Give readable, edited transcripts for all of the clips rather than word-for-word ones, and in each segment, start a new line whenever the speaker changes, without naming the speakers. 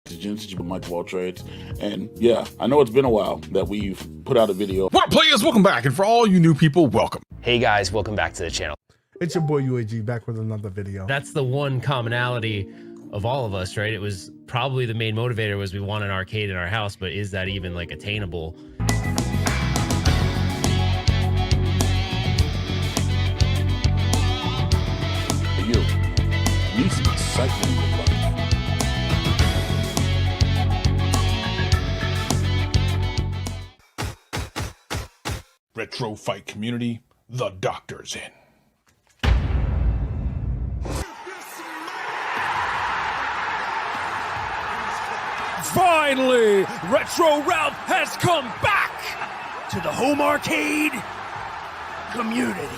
With MikeOfAllTrades, and yeah, I know it's been a while that we've put out a video.
What up, players? Welcome back, and for all you new people, welcome.
Hey guys, welcome back to the channel.
It's your boy UAG back with another video.
That's the one commonality of all of us, right? It was probably the main motivator was we want an arcade in our house, but is that even like attainable?
You need some excitement in your life.
Retro fight community, the doctor's in.
Finally, Retro Ralph has come back to the home arcade community.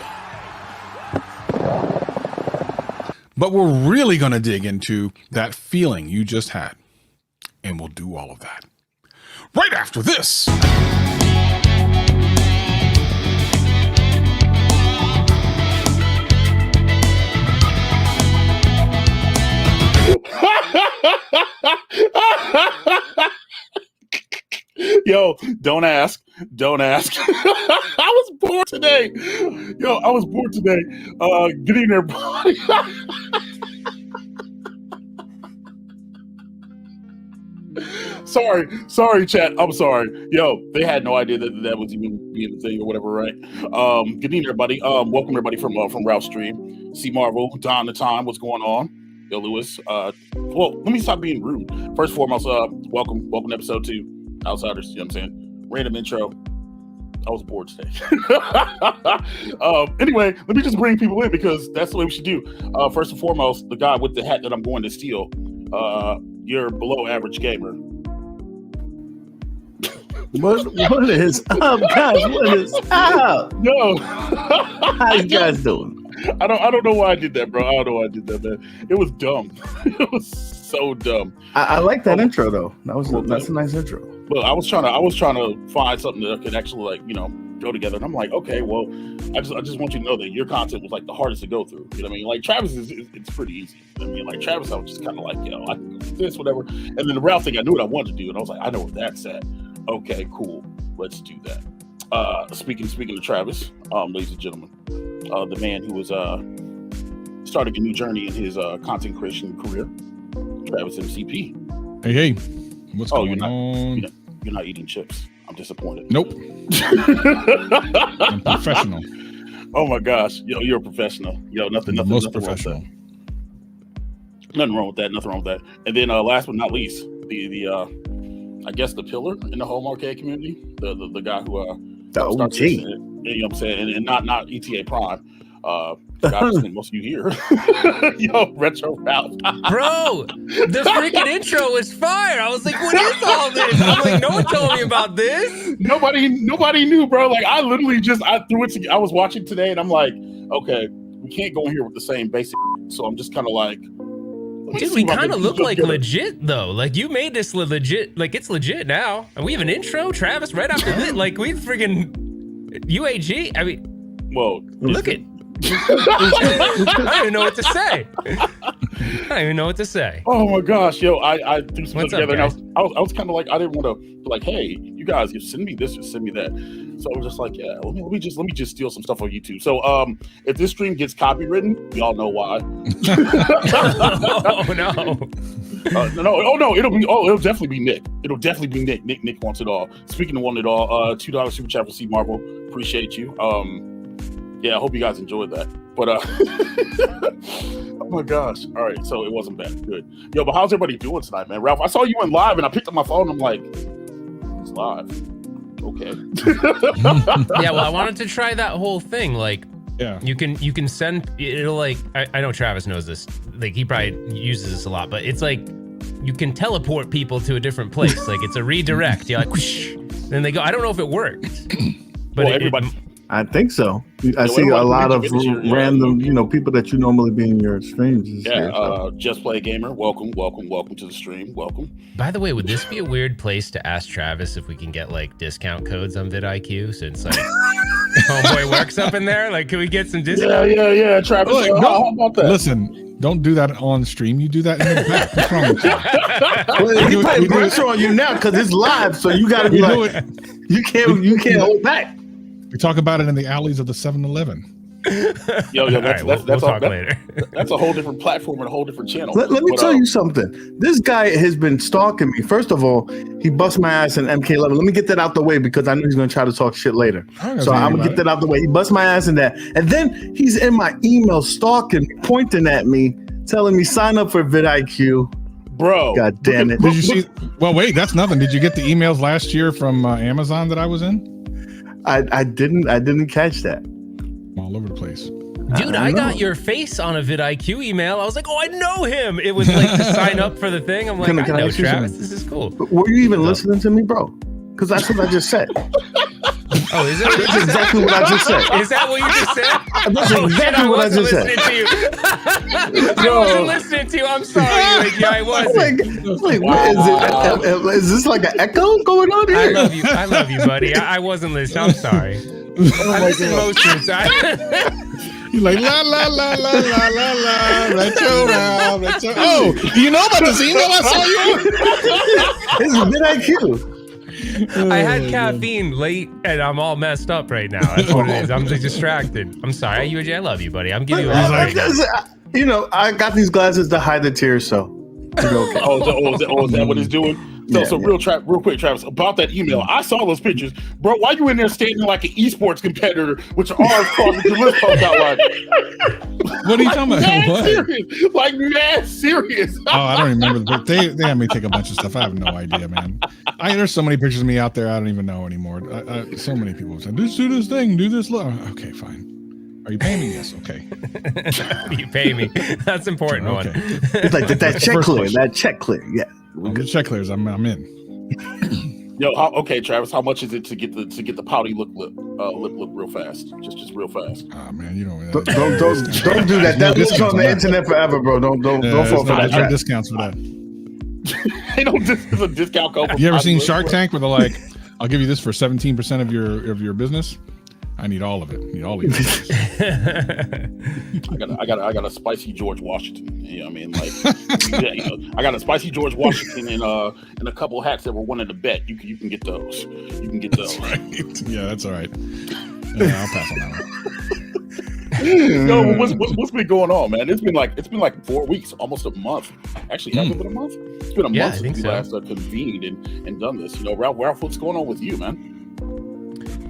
But we're really going to dig into that feeling you just had. And we'll do all of that right after this.
Yo, don't ask. I was bored today. Get in there, boy. Sorry, chat. I'm sorry. Yo, they had no idea that was even being a thing or whatever, right? Good evening, everybody. Welcome everybody from Ralph's stream. See Marvel, Don the Time. What's going on? Yo, Lewis. Well, let me stop being rude. First and foremost, welcome to episode 2. Outsiders, you know what I'm saying? Random intro. I was bored today. Anyway, let me just bring people in because that's the way we should do. First and foremost, the guy with the hat that I'm going to steal. You're below average gamer.
What is up, guys? What is up?
Yo,
how you guys doing?
I don't know why I did that, bro. I don't know why I did that, man. It was dumb. It was so dumb.
I like that intro though. That's a nice intro.
Look, I was trying to find something that could actually go together, and I'm like, okay, well, I just want you to know that your content was like the hardest to go through. You know what I mean? Like Travis it's pretty easy. I mean, like Travis, I was just kind of like, I can go with this, whatever. And then the Ralph thing, I knew what I wanted to do, and I was like, I know where that's at. Okay, cool, let's do that. Speaking of Travis, ladies and gentlemen, the man who was starting a new journey in his content creation career, Travis MCP.
Hey, what's going on?
You're not eating chips. I'm disappointed.
Nope. I'm professional.
Oh my gosh, yo, you're a professional. Yo, nothing
professional.
Nothing wrong with that. And then last but not least, the I guess the pillar in the home arcade community, the guy who
the OG.
You know what I'm saying, and not ETA Prime. I think most of you here. Yo, Retro Ralph.
Bro, the freaking intro was fire. I was like, what is all this? I'm like, no one told me about this.
Nobody knew, bro. Like I literally I threw it together. I was watching today and I'm like, okay, we can't go in here with the same basic. So I'm just kind of like,
dude, we kind of look like legit though. Like you made this legit. Like it's legit now. And we have an intro, Travis, right after this. Like we freaking UAG. I mean,
well,
look at. I don't even know what to say.
Oh my gosh, yo, I threw something together,
up,
and I was kind of like, I didn't want to be like, hey, you guys, you send me this or send me that. So I was just like, yeah, let me just steal some stuff on YouTube. So if this stream gets copywritten, we all know why.
Oh no.
It'll definitely be Nick. It'll definitely be Nick. Nick wants it all. Speaking of wanting it all, $2 super chat for C Marvel. Appreciate you. Yeah, I hope you guys enjoyed that. But oh my gosh. All right, so it wasn't bad. Good. Yo, but how's everybody doing tonight, man? Ralph, I saw you in live and I picked up my phone and I'm like, it's live. Okay.
Yeah, well, I wanted to try that whole thing. Like, yeah, you can send it'll like I know Travis knows this. Like he probably uses this a lot, but it's like you can teleport people to a different place. Like it's a redirect. You're like, whoosh, then they go. I don't know if it worked. But
well, everybody
I think so. I see a lot of random, people that you normally be in your streams.
Yeah, Just Play Gamer, welcome to the stream. Welcome.
By the way, would this be a weird place to ask Travis if we can get like discount codes on vidIQ since like homeboy works up in there? Like, can we get some discount?
Yeah, Travis.
Like,
how about that?
Listen, Don't do that on stream. You do that in the back. What's wrong with you?
Well, he putting pressure on you now because it's live, so you got to be like, you can't hold back.
We talk about it in the alleys of the 7-Eleven.
That's a whole different platform and a whole different channel.
Let me tell you something. This guy has been stalking me. First of all, he bust my ass in MK11. Let me get that out the way because I know he's going to try to talk shit later. So I'm going to get that out the way. He bust my ass in that. And then he's in my email stalking me, pointing at me, telling me sign up for vidIQ.
Bro.
God damn it.
Did you see? Well, wait, that's nothing. Did you get the emails last year from Amazon that I was in?
I didn't catch that.
All over the place.
Dude, I got your face on a vidIQ email. I was like, oh, I know him. It was like to sign up for the thing. I'm like, I know Travis. This is cool.
But were you even listening to me, bro? Because that's what I just said.
Oh, is that
That's exactly what I just said.
Is that what you just said?
That's exactly what I just said.
I wasn't listening to you. I'm sorry. I wasn't.
Like, what is it? Is this like an echo going on here?
I love you, buddy. I wasn't listening. I'm sorry. I listen most of the time.
You're like, la, la, la, la, la, la, la, retro round, retro. Oh, do you know about this email I saw you?
This is vidIQ.
I had caffeine late and I'm all messed up right now. That's what it is. I'm just distracted. I'm sorry. I love you, buddy. I'm giving you a hug right now.
You know, I got these glasses to hide the tears, so. Okay.
Is that what it's doing? So real quick, Travis, about that email. I saw those pictures, bro. Why you in there standing like an esports competitor, which are causing the list post out like?
What are you talking about? What?
Serious. Like mad serious.
Oh, I don't remember. But they had me take a bunch of stuff. I have no idea, man. There's so many pictures of me out there. I don't even know anymore. So many people say, "Just do this thing, do this." Okay, fine. Are you paying me? Yes. Okay.
You pay me. That's important.
Okay.
It's like that check clear. That check clear. Yeah.
The check clears. I'm in.
Yo, okay, Travis. How much is it to get the pouty lip real fast? Just real fast.
Oh man, you don't
do that. That lives on the internet forever, bro. Don't fall for that.
No discounts for that.
There's a discount code.
You ever seen Shark Tank where they're like, "I'll give you this for 17% of your business"? I need all of it. I need all of it.
I got a spicy George Washington. You know what I mean? Like, I got a spicy George Washington and a couple hats that were wanted to bet. You can get those. You can get those.
That's right. Yeah, that's all right. Yeah, I'll pass on that
one. Yo, what's been going on, man? It's been like 4 weeks, almost a month. Actually, has it been a month? It's been a month since we last convened and done this. You know, Ralph, what's going on with you, man?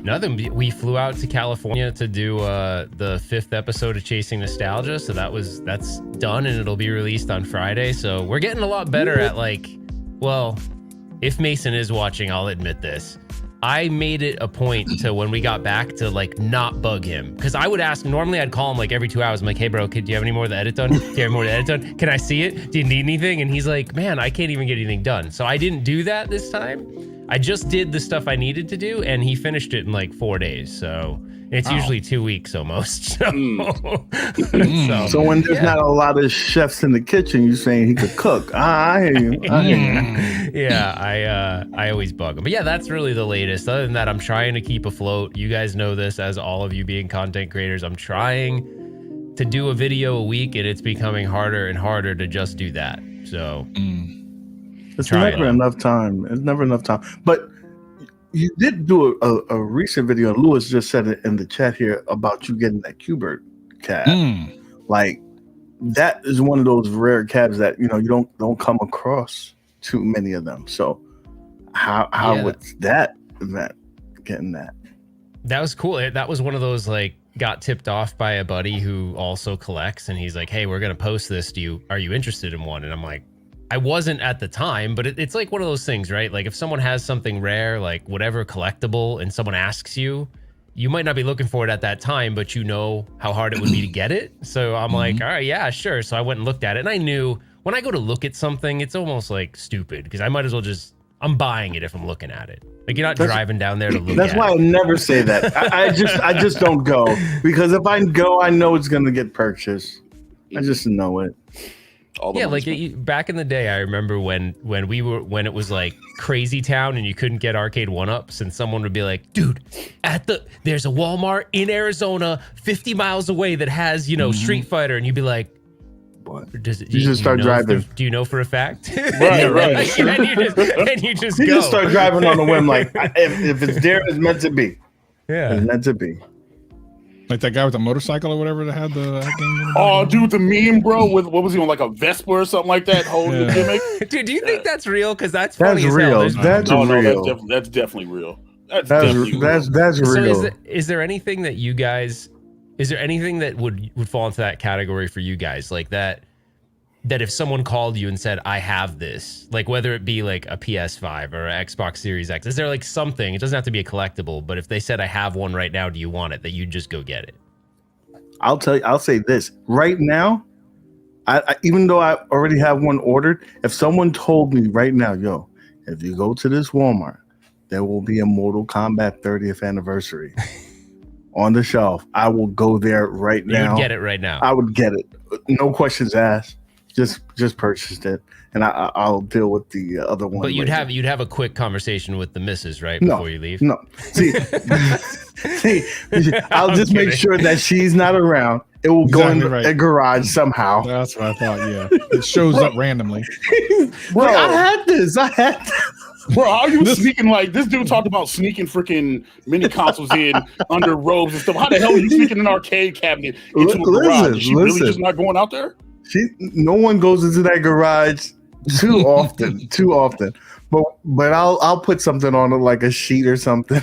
Nothing. We flew out to California to do the 5th episode of Chasing Nostalgia, so that's done and it'll be released on Friday. So we're getting a lot better at if Mason is watching, I'll admit this. I made it a point to when we got back to not bug him, because I would ask. Normally, I'd call him every 2 hours. I'm like, "Hey, bro, do you have any more of the edit done? Do you have more of the edit done? Can I see it? Do you need anything?" And he's like, "Man, I can't even get anything done." So I didn't do that this time. I just did the stuff I needed to do, and he finished it in 4 days. So it's usually 2 weeks almost. So,
so when there's not a lot of chefs in the kitchen, you're saying he could cook. I hear you.
Yeah, I always bug him. But yeah, that's really the latest. Other than that, I'm trying to keep afloat. You guys know this, as all of you being content creators. I'm trying to do a video a week, and it's becoming harder and harder to just do that. So
it's never enough time. It's never enough time. But you did do a recent video, and Lewis just said it in the chat here about you getting that Q-Bird cab. Like, that is one of those rare cabs that you don't come across too many of them. So how was that event getting that? That
was cool. That was one of those got tipped off by a buddy who also collects, and he's like, "Hey, we're gonna post this. Are you interested in one?" And I'm like, I wasn't at the time, but it's one of those things, right? If someone has something rare, whatever collectible, and someone asks you, you might not be looking for it at that time, but you know how hard it would be to get it. So I'm like, all right, yeah, sure. So I went and looked at it, and I knew when I go to look at something, it's almost stupid, because I might as well I'm buying it if I'm looking at it. You're not driving down there to look at it.
That's why I never say that. I just don't go, because if I go, I know it's going to get purchased. I just know it.
Back in the day, I remember when it was Crazy Town and you couldn't get arcade 1-ups, and someone would be like, "Dude, there's a Walmart in Arizona 50 miles away that has Street Fighter," and you'd be like,
but
Does it,
you just start driving.
Do you know for a fact?
Right.
and you just
You
go.
just start driving on a whim, like if it's there, it's meant to be.
Yeah,
it's meant to be.
Like that guy with the motorcycle or whatever that had the game.
Oh, dude, the meme, bro, with what was he on, like a Vespa or something like that, holding the gimmick?
Dude, do you think that's real? Because that's funny as
real.
hell.
That's real.
That's definitely real. That's
real.
So is there anything that you guys? Is there anything that would fall into that category for you guys, like that if someone called you and said, I have this, like whether it be like a PS5 or an Xbox Series X, is there like something, it doesn't have to be a collectible, but if they said, I have one right now, do you want it, that you just go get it?
I'll say this right now, I even though I already have one ordered, if someone told me right now, yo, if you go to this Walmart, there will be a Mortal Kombat 30th anniversary on the shelf, I will go there right now.
You would get it right now.
I would get it. No questions asked. Just purchased it, and I'll deal with the other one.
But you'd have a quick conversation with the missus, right, before you leave?
No. See, I'll just make sure that she's not around. It will go in the garage somehow.
That's what I thought. Yeah, it shows up randomly.
Bro, I had this.
Bro, how are you sneaking? Like, this dude talked about sneaking freaking mini consoles in under robes and stuff. How the hell are you sneaking an arcade cabinet into a garage? Is she really just not going out there?
No one goes into that garage too often. But I'll put something on it, like a sheet or something.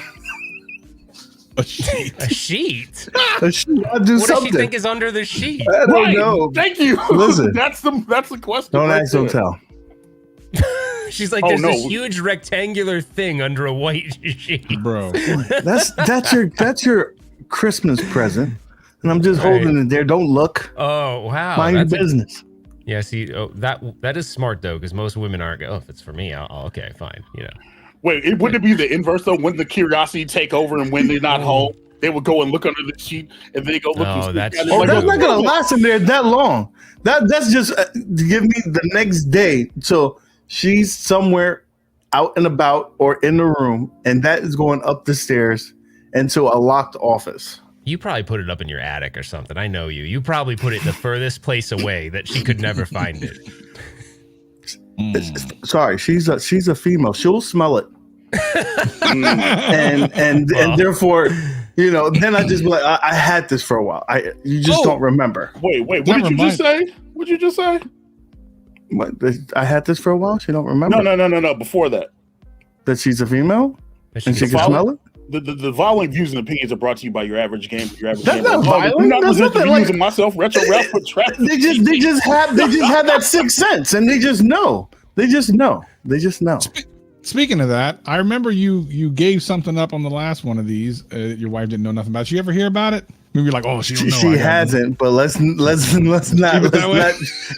A sheet.
A sheet.
A sheet. I'll do
what
something.
does she think is under the sheet?
I don't know.
Thank you.
Listen,
that's the question.
Don't ask, don't tell.
She's like, there's this huge rectangular thing under a white sheet,
bro.
That's your Christmas present. And I'm just holding it there. Don't look.
Oh, wow.
Mind your business.
Yeah, see, that is smart, though, because most women aren't, if it's for me, okay, fine,
Wait, wouldn't it be the inverse, though? Wouldn't the curiosity take over, and when they're not home, they would go and look under the sheet, and they go look.
That's
that's not going to last in there that long. That's just to give me the next day till she's somewhere out and about or in the room, and that is going up the stairs into a locked office.
You probably put it up in your attic or something. I know you. You probably put it the furthest place away that she could never find it.
Sorry, she's a female. She'll smell it, and therefore, then I just be like, I had this for a while. You just don't remember.
Wait, what did you just say? What'd you just say?
What? I had this for a while. She don't remember.
No. Before that,
that she's a female and she can smell it.
The violent views and opinions are brought to you by your average game.
That's not violent. I'm not
using myself. Retro Ralph with Travis.
They just have that sixth sense, and they just know.
Speaking of that, I remember you gave something up on the last one of these. Your wife didn't know nothing about it. You ever hear about it? Maybe you're like, oh, she don't know.
She hasn't, but let's not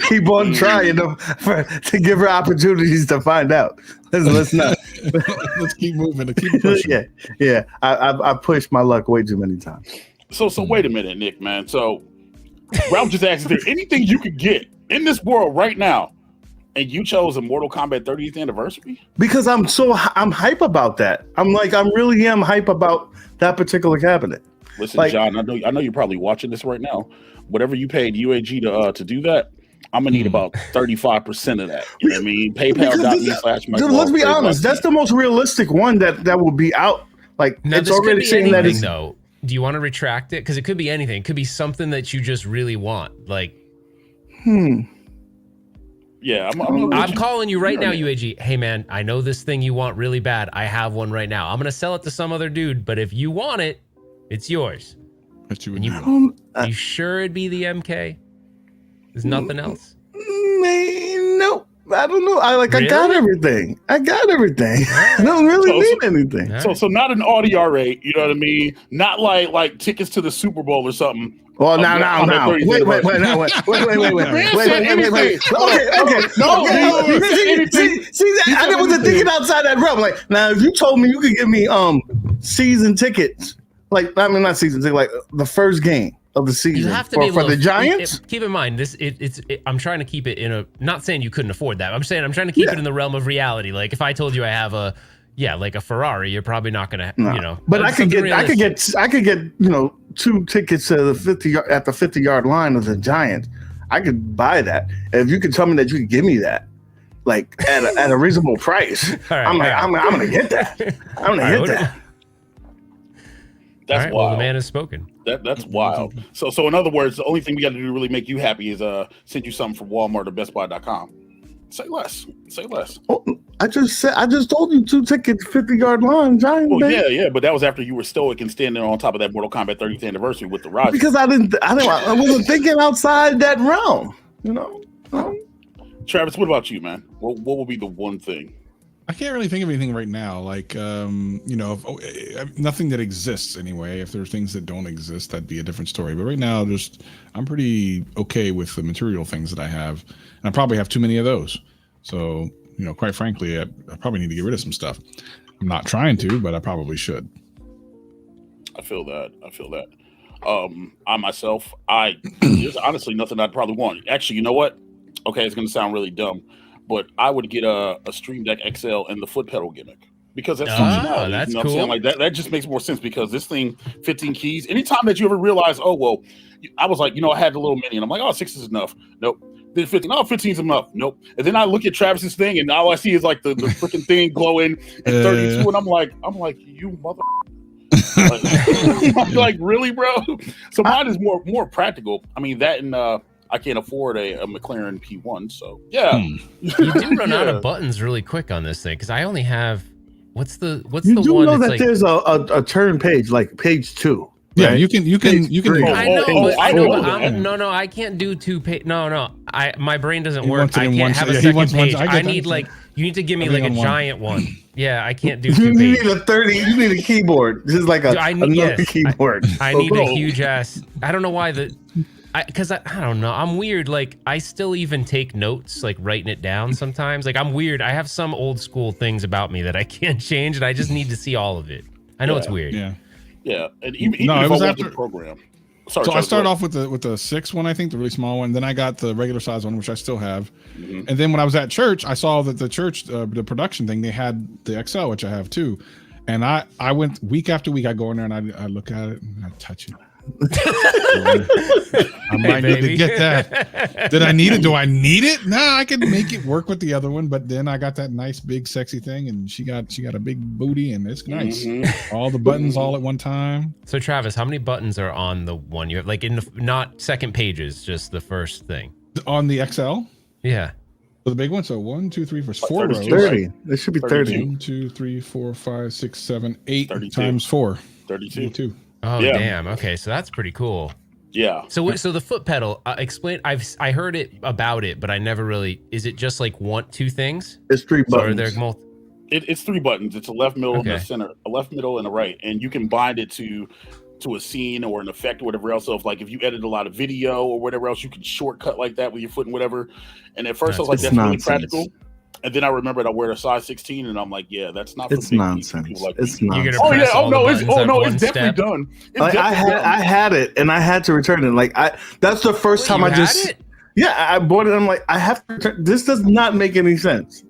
keep on trying to give her opportunities to find out. Let's not.
Let's keep moving. Keep pushing.
Yeah. I pushed my luck way too many times.
So wait a minute, Nick, man. So Ralph just asked, is there anything you could get in this world right now? And you chose a Mortal Kombat 30th anniversary?
Because I'm hype about that. I really am hype about that particular cabinet.
Listen, John, I know you're probably watching this right now. Whatever you paid UAG to do that, I'm gonna need about 35% of that. You know what I mean? PayPal.me/Mike.
Let's be honest. That's the most realistic one that will be out. Like,
now,
it's already saying that it's.
Though, do you want to retract it? Because it could be anything. It could be something that you just really want. Like,
yeah,
I'm calling you right now, UAG. Hey, man, I know this thing you want really bad. I have one right now. I'm gonna sell it to some other dude, but if you want it, it's yours.
But you
sure it'd be the MK? There's nothing else?
No, I don't know. I got everything. I don't really need anything.
Right. So not an Audi R8, you know what I mean? Not like tickets to the Super Bowl or something.
Well, now. Wait. Okay. See, I wasn't thinking outside that realm. Like, now, if you told me you could give me season tickets, not season tickets, like the first game of the season,
you have to be
for the Giants.
Keep in mind this. I'm trying to keep it in a. Not saying you couldn't afford that. I'm saying I'm trying to keep it in the realm of reality. Like, if I told you I have a Ferrari, you're probably not gonna,
But I could get 2 tickets to the 50 at the 50-yard line of the Giants. I could buy that. And if you could tell me that you could give me that, like at a reasonable price, I'm gonna get that. I'm gonna get that.
That's wild.
Well, the man has spoken.
That's wild. So in other words, the only thing we got to do to really make you happy is send you something from Walmart or BestBuy.com. Say less.
Oh, I just told you 2 tickets, 50-yard line, giant.
Oh yeah, but that was after you were stoic and standing on top of that Mortal Kombat 30th anniversary with the Rogers.
Because I wasn't thinking outside that realm. You know.
Travis, what about you, man? What will be the one thing?
I can't really think of anything right now. Like, nothing that exists anyway. If there are things that don't exist, that'd be a different story. But right now, I'm pretty okay with the material things that I have, and I probably have too many of those. So, quite frankly, I probably need to get rid of some stuff. I'm not trying to, but I probably should.
I feel that. I myself, there's honestly nothing I'd probably want. Actually, you know what? Okay, it's going to sound really dumb, but I would get a Stream Deck XL and the foot pedal gimmick because that's functionality.
That's
you know
cool.
What I'm saying? Like that just makes more sense because this thing, 15 keys. Anytime that you ever realize, I was like, I had the little mini, and I'm like, 6 is enough. Nope. Then 15. 15 is enough. Nope. And then I look at Travis's thing, and all I see is like the freaking thing glowing and 32, and I'm like, you mother. like really, bro? So mine is more practical. I mean that and I can't afford a McLaren P1, so yeah.
You do run out of buttons really quick on this thing because I only have what's the one?
You do know that
like,
there's a turn page, like page 2.
Yeah,
right?
you can.
I know. No, I can't do 2 page. No, my brain doesn't work. I can't have a second page. I need you need to give me like a giant one. Yeah, I can't do 2 pages.
You need a 30. You need a keyboard. This is like another keyboard.
I need a huge ass. I don't know why because I don't know. I'm weird. Like I still even take notes, like writing it down sometimes. Like I'm weird. I have some old school things about me that I can't change, and I just need to see all of it. I know it's weird.
Yeah, and even if I want the program. Sorry,
I started off with the 6 one, I think, the really small one. Then I got the regular size one, which I still have. Mm-hmm. And then when I was at church, I saw that the church, the production thing, they had the XL, which I have too. And I went week after week. I go in there and I look at it and I touch it. I might need to get that. Did I need it? Do I need it? No, I can make it work with the other one. But then I got that nice big sexy thing, and she got a big booty, and it's nice. Mm-hmm. All the buttons all at one time.
So Travis, how many buttons are on the one you have? Like in the not second pages, just the first thing
on the XL.
Yeah.
So the big one. So 1, 2, 3, 4 rows.
30. There should be 30.
1, 2, 3, 4, 5, 6, 7, 8
32.
times 4.
32.
Oh damn. Okay, so that's pretty cool.
Yeah.
So the foot pedal, explain. I heard it about it, but I never really. Is it just like 2 things?
It's 3 buttons.
It's 3 buttons. It's a left, middle, and a center. A left, middle, and a right, and you can bind it to a scene or an effect or whatever else. So if you edit a lot of video or whatever else, you can shortcut like that with your foot and whatever. And at first I was like, that's really practical. And then I remembered I wear a size 16, and I'm like, yeah, that's not.
It's nonsense.
Like
it's nonsense.
It's definitely done.
I had it, and I had to return it. Like that's the first time I just. Yeah, I bought it. I'm like, I have to return. This does not make any sense.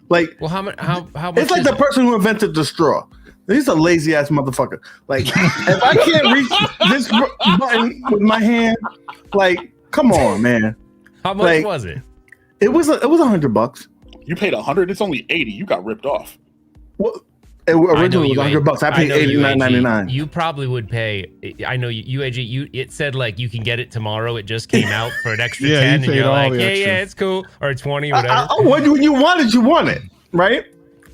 Like,
well, how much?
It's like the person who invented the straw. He's a lazy ass motherfucker. Like, if I can't reach this button with my hand, like, come on, man.
How much was it?
It was $100.
You paid $100. It's only $80. You got ripped off.
Well, originally it was $100. I paid $89.99.
You probably would pay. I know UAG. It said like you can get it tomorrow. It just came out for an extra 10, and you're like, yeah, it's cool, or 20, whatever.
When you want it, you want it, right?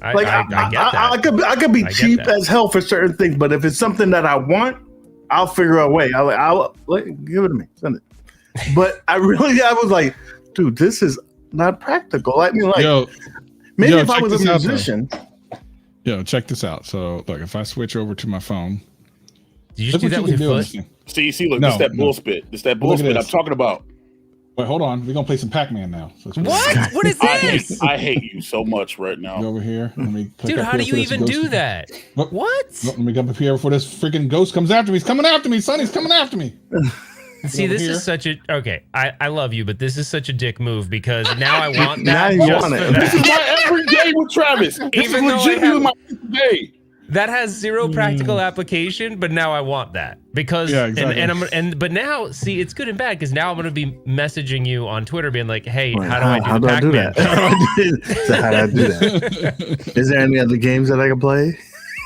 I get that.
I could be cheap as hell for certain things, but if it's something that I want, I'll figure a way. I'll give it to me. Send it. But I was like, dude, this is not practical. I mean, like, maybe if I was a musician.
Check this out. So, look, if I switch over to my phone,
you just do that with your foot?
See, look, this that bull spit. This that bull spit I'm talking about.
Wait, hold on. We're gonna play some Pac-Man now. So
what? What is this?
I hate you so much right now.
Go over here. Let me
Dude, how do you even do that? What?
Let me come up here before this freaking ghost comes after me. He's coming after me, son. He's coming after me.
See, this is such a I love you, but this is such a dick move because now I want that.
Now you want it.
This is my every day with Travis. This is legitimately my day.
that has zero practical application, but now I want that because but now see it's good and bad because now I'm gonna be messaging you on Twitter being like, hey, how do I do that?
So how do I do that? Is there any other games that I can play?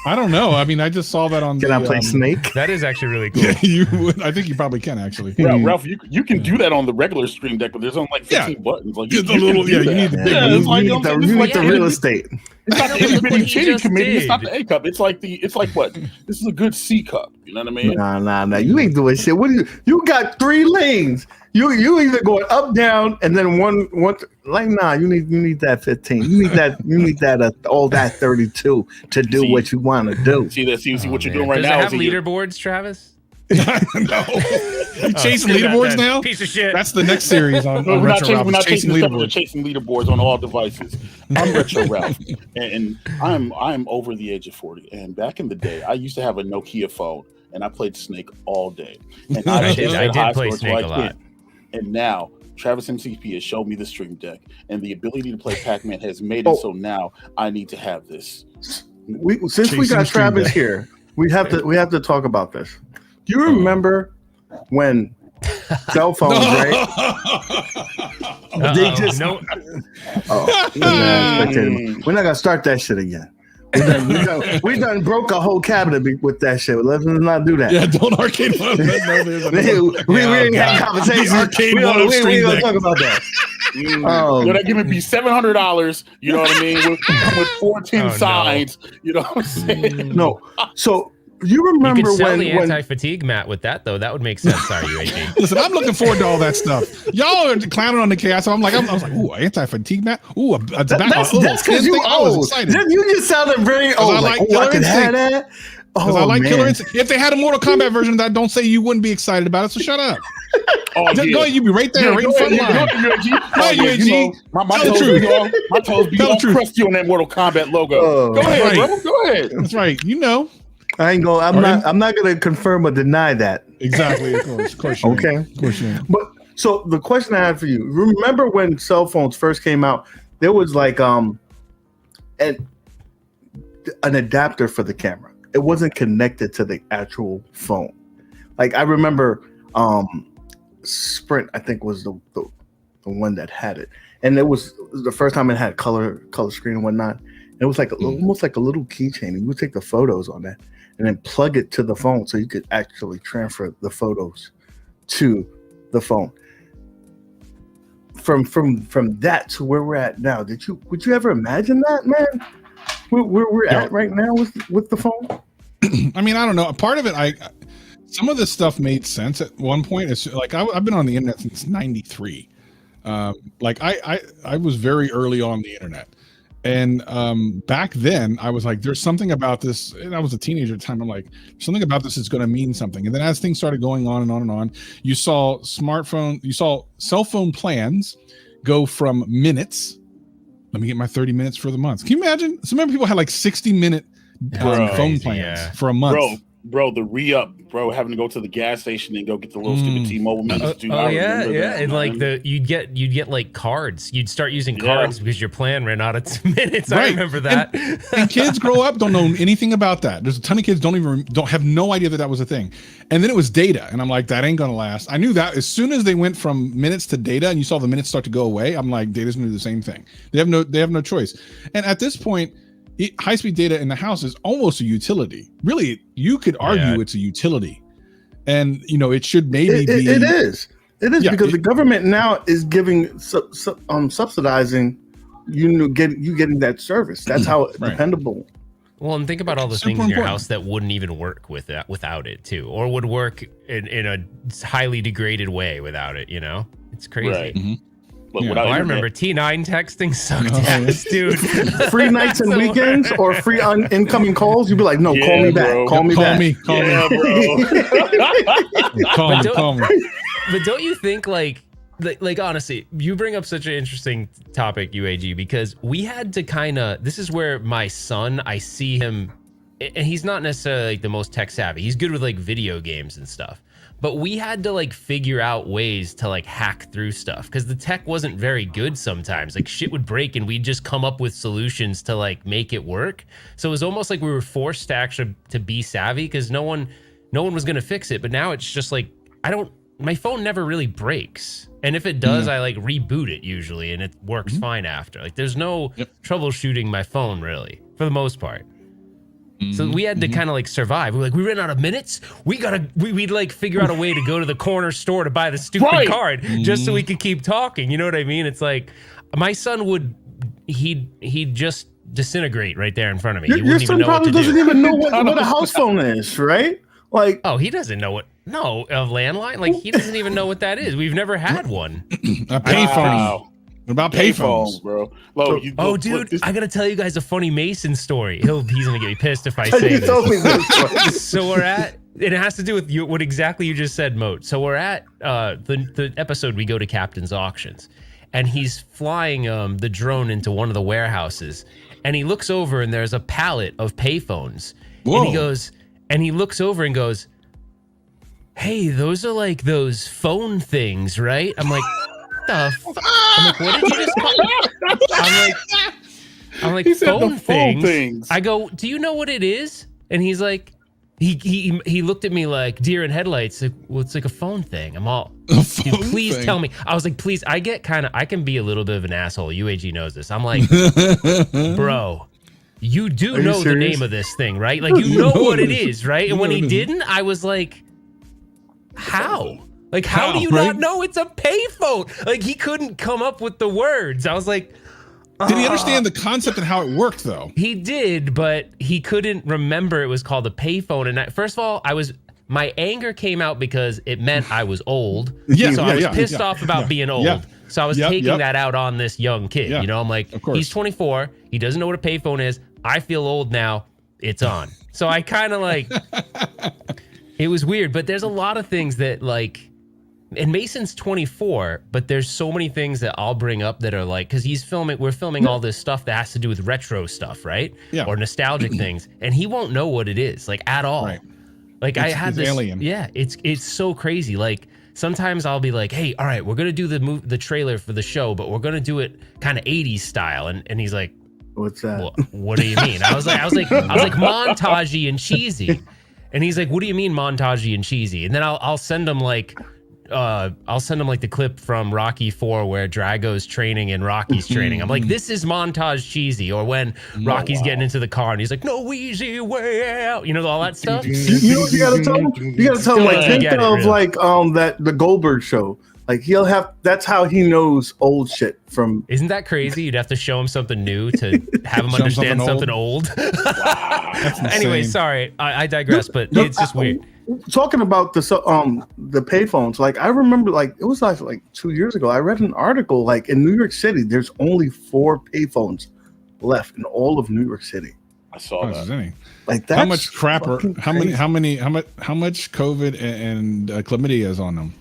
I don't know. I mean, I just saw that on.
Can I play Snake?
That is actually really cool.
Yeah, you would. I think you probably can actually.
Ralph, you can do that on the regular Stream Deck, but there's only like 15 buttons. Like you
you need the big.
You need the real estate.
It's not the itty bitty titty committee. It's not the A cup. It's like what? This is a good C cup. You know what I mean?
Nah. You ain't doing shit. What do you got 3 lanes. You either going up, down, and then one. Like you need that 15. You need that all that 32 to do what you want to do.
See what you're doing right now.
Does it have leaderboards, Travis?
No. You chasing leaderboards now?
Piece of shit.
That's the next series on
we're not chasing leaderboards.
leaderboards.
We're chasing leaderboards on all devices. I'm Retro Ralph, and I'm over the age of 40. And back in the day, I used to have a Nokia phone, and I played Snake all day. And
I did play Snake a lot.
And now Travis MCP has showed me the Stream Deck, and the ability to play Pac-Man has made it so now I need to have this.
Since we got Travis here, we have to talk about this. Do you remember when cell phones, right? They just we're not gonna start that shit again. We done broke a whole cabinet with that shit. Let's not do that.
Yeah, don't arcade one.
We ain't had conversations. We ain't gonna talk about that.
That give me $700. You know what I mean? With 14 sides. No. You know what I'm saying?
No. So you remember
you could sell
when
the anti-fatigue mat with that though? That would make sense. Sorry, UAG.
Listen, I'm looking forward to all that stuff. Y'all are clowning on the chaos. So I was like, ooh, anti-fatigue mat. Ooh,
that's because you old. You just sounded very old. I can have that.
Because I like Killer Instinct. If they had a Mortal Kombat version of that, don't say you wouldn't be excited about it. So shut up. Go ahead, you be right there, right in front of mine.
My toes be all crusty on that Mortal Kombat logo. Go ahead, bro. Go ahead.
That's right. You know.
I'm not gonna confirm or deny that.
Exactly. Of course. Okay. Of course you.
But so the question I had for you: remember when cell phones first came out? There was like an adapter for the camera. It wasn't connected to the actual phone. Like I remember, Sprint I think was the one that had it, and it was the first time it had color screen and whatnot. It was like almost like a little keychain, and you would take the photos on that and then plug it to the phone so you could actually transfer the photos to the phone. From that to where we're at now, would you ever imagine that, man? Where we're at right now with the phone?
I mean, I don't know. Part of it, some of this stuff made sense at one point. It's like I've been on the internet since '93. Like I was very early on the internet. And back then, I was like, there's something about this. And I was a teenager at the time. I'm like, something about this is going to mean something. And then as things started going on and on and on, you saw cell phone plans go from minutes. Let me get my 30 minutes for the month. Can you imagine? So many people had like 60-minute phone plans for a month.
Bro, the re-up, having to go to the gas station and go get the little stupid T-Mobile minutes.
And like you'd get like cards. You'd start using cards because your plan ran out of minutes. Right. I remember that.
And kids grow up, don't know anything about that. There's a ton of kids don't have no idea that was a thing. And then it was data, and I'm like, that ain't gonna last. I knew that as soon as they went from minutes to data, and you saw the minutes start to go away. I'm like, data's gonna do the same thing. They have no choice. And at this point, high-speed data in the house is almost a utility. Really, you could argue it's a utility, and it should maybe be.
It is because the government now is giving subsidizing getting that service. That's how dependable.
Well, and think about all the things in your house that wouldn't even work without it too, or would work in a highly degraded way without it. It's crazy.
Right.
Mm-hmm. I remember T9 texting sucked ass, dude.
Free nights and weekends or free incoming calls? You'd be like, no, call me back.
Call me back.
Call me. But don't you think like honestly, you bring up such an interesting topic, UAG, because we had to this is where my son, I see him, and he's not necessarily like the most tech savvy. He's good with like video games and stuff. but we had to like figure out ways to like hack through stuff because the tech wasn't very good sometimes. Like shit would break and we'd just come up with solutions to like make it work. So it was almost like we were forced to actually to be savvy because no one was gonna fix it. But now it's just like my phone never really breaks. And if it does, I like reboot it usually and it works fine after. Like there's no troubleshooting my phone really, for the most part. So we had to kind of like survive. We ran out of minutes. We'd like figure out a way to go to the corner store to buy the stupid card just so we could keep talking. You know what I mean? It's like my son he'd just disintegrate right there in front of me.
Your son probably doesn't even know what a house phone is, right? Like,
oh, he doesn't know a landline. Like he doesn't even know what that is. We've never had one.
A payphone. What about payphones,
bro?
Dude, I gotta tell you guys a funny Mason story. He's gonna get me pissed if I say this. So we're at. It has to do with what exactly you just said, Moat. So we're at the episode. We go to Captain's Auctions, and he's flying the drone into one of the warehouses, and he looks over and there's a pallet of payphones, and he looks over and goes, "Hey, those are like those phone things, right?" I'm like, the fuck? I'm like, what did you just call me? I'm like, phone things. I go, do you know what it is? And he's like, he looked at me like deer in headlights. Like, well, it's like a phone thing. I'm all, dude, please tell me. I was like, please. I can be a little bit of an asshole. UAG knows this. I'm like, bro, you do know the name of this thing, right? Like, you know what it is, right? And when he didn't, I was like, how? Like, how do you not know it's a payphone? Like, he couldn't come up with the words. I was like,
did he understand the concept and how it worked, though?
He did, but he couldn't remember it was called a payphone. And first of all, my anger came out because it meant I was old. So I was pissed off about being old. So I was taking that out on this young kid. You know, I'm like, he's 24. He doesn't know what a payphone is. I feel old now. It's on. So I kind of like, it was weird. But there's a lot of things that like, and Mason's 24, but there's so many things that I'll bring up that are like, because we're filming all this stuff that has to do with retro stuff, right? Yeah. Or nostalgic things, and he won't know what it is, like at all. Right. Like I had this alien. Yeah, it's so crazy. Like sometimes I'll be like, hey, all right, we're gonna do the trailer for the show, but we're gonna do it kind of 80s style, and he's like,
what's that?
What do you mean? I was like montagey and cheesy, and he's like, what do you mean montagey and cheesy? And then I'll send him like. I'll send him like the clip from Rocky 4 where Drago's training and Rocky's training. I'm like, this is montage cheesy. Or when Rocky's getting into the car and he's like, no easy way out. You know, all that stuff.
You know what you gotta tell him? You gotta tell him like think of like the Goldberg show. Like that's how he knows old shit from.
Isn't that crazy? You'd have to show him something new to have him understand something old. Anyway, sorry, I digress, but it's just weird.
Talking about the payphones, like I remember, like it was like 2 years ago. I read an article like in New York City, there's only 4 payphones left in all of New York City.
I saw that.
Like that.
How much crap? How much COVID and chlamydia is on them?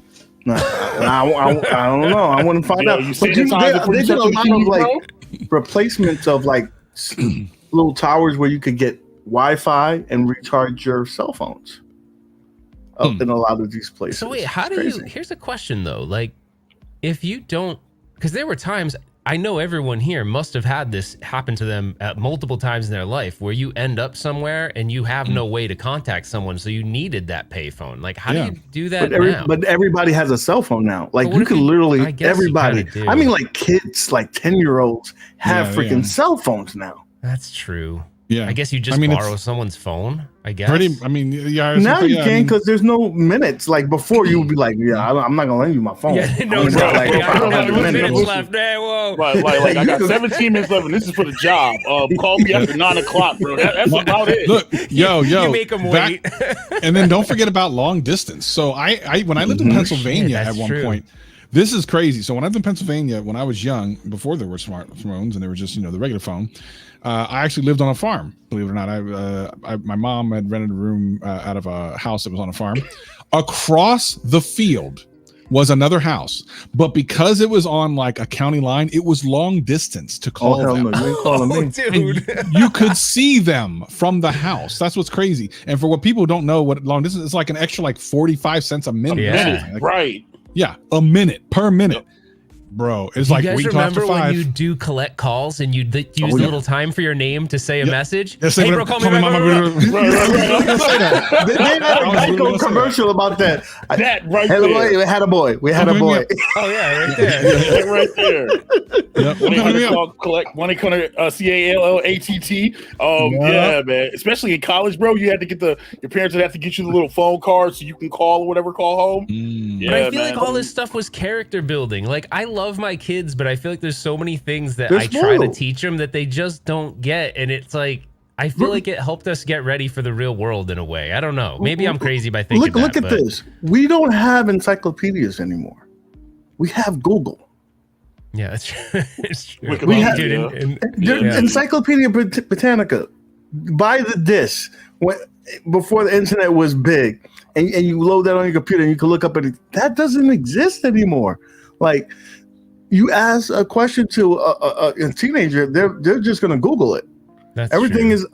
I don't know. I want to find out. But they did a lot of like replacements of like little towers where you could get Wi-Fi and recharge your cell phones. Up in a lot of these places.
So wait, how do you? Here's a question though. Like, if you don't, because there were times I know everyone here must have had this happen to them at multiple times in their life, where you end up somewhere and you have no way to contact someone, so you needed that payphone. Like, how do you do that now?
But everybody has a cell phone now. Like, you can literally everybody. I mean, like kids, like 10-year-olds have freaking cell phones now.
That's true.
Yeah,
I guess you just borrow someone's phone. I guess.
Now you can because there's no minutes. Like before, you would be like, I'm not gonna lend you my phone.
Yeah, no, I don't have minutes left. Hey, whoa.
Like I got 17 minutes left, and this is for the job. Call me after 9 o'clock, bro. That's about it.
Look, yo,
you make them wait.
And then don't forget about long distance. So I when I lived in Pennsylvania at one point. This is crazy. So when I lived in Pennsylvania, when I was young, before there were smartphones and there were just, the regular phone, I actually lived on a farm, believe it or not. My mom had rented a room out of a house that was on a farm. Across the field was another house, but because it was on like a county line, it was long distance to call them.
No, you ain't calling me.
Dude.
You could see them from the house. That's what's crazy. And for what people don't know, what long distance is, like an extra like 45 cents a minute.
Yeah.
Like,
Right.
Yeah, a minute per minute. Bro, it's like
you guys
we talk to
remember
five.
when you do collect calls and you'd use a little time for your name to say a message?
Yes,
Hey, bro, call me back.
They had a Geico commercial about that.
That right
Hey,
there.
we had a boy. We had a boy.
Oh yeah, right there.
Yeah, right there.
Yep.
1-800 collect 1-800 CALLATT. Yeah, man. Especially in college, bro. You had to get your parents would have to get you the little phone card so you can call or whatever, call home. Yeah,
But I feel
man.
like all this stuff was character building. Like I love my kids, but I feel like there's so many things that
They're
I try to
spoiled.
teach them that they just don't get, and it's like I feel like it helped us get ready for the real world in a way. I don't know. Maybe I'm crazy by thinking
Look
that,
at this. We don't have encyclopedias anymore. We have Google.
Yeah, that's true. It's true.
We have-
Dude,
Yeah.
Encyclopedia Britannica. Buy the disc before the internet was big, and you load that on your computer and you can look up anything. That doesn't exist anymore. Like you ask a question to a teenager, they're just gonna Google it.
that's
Everything
true.
is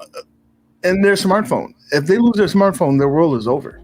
in their smartphone. If they lose their smartphone, their world is over.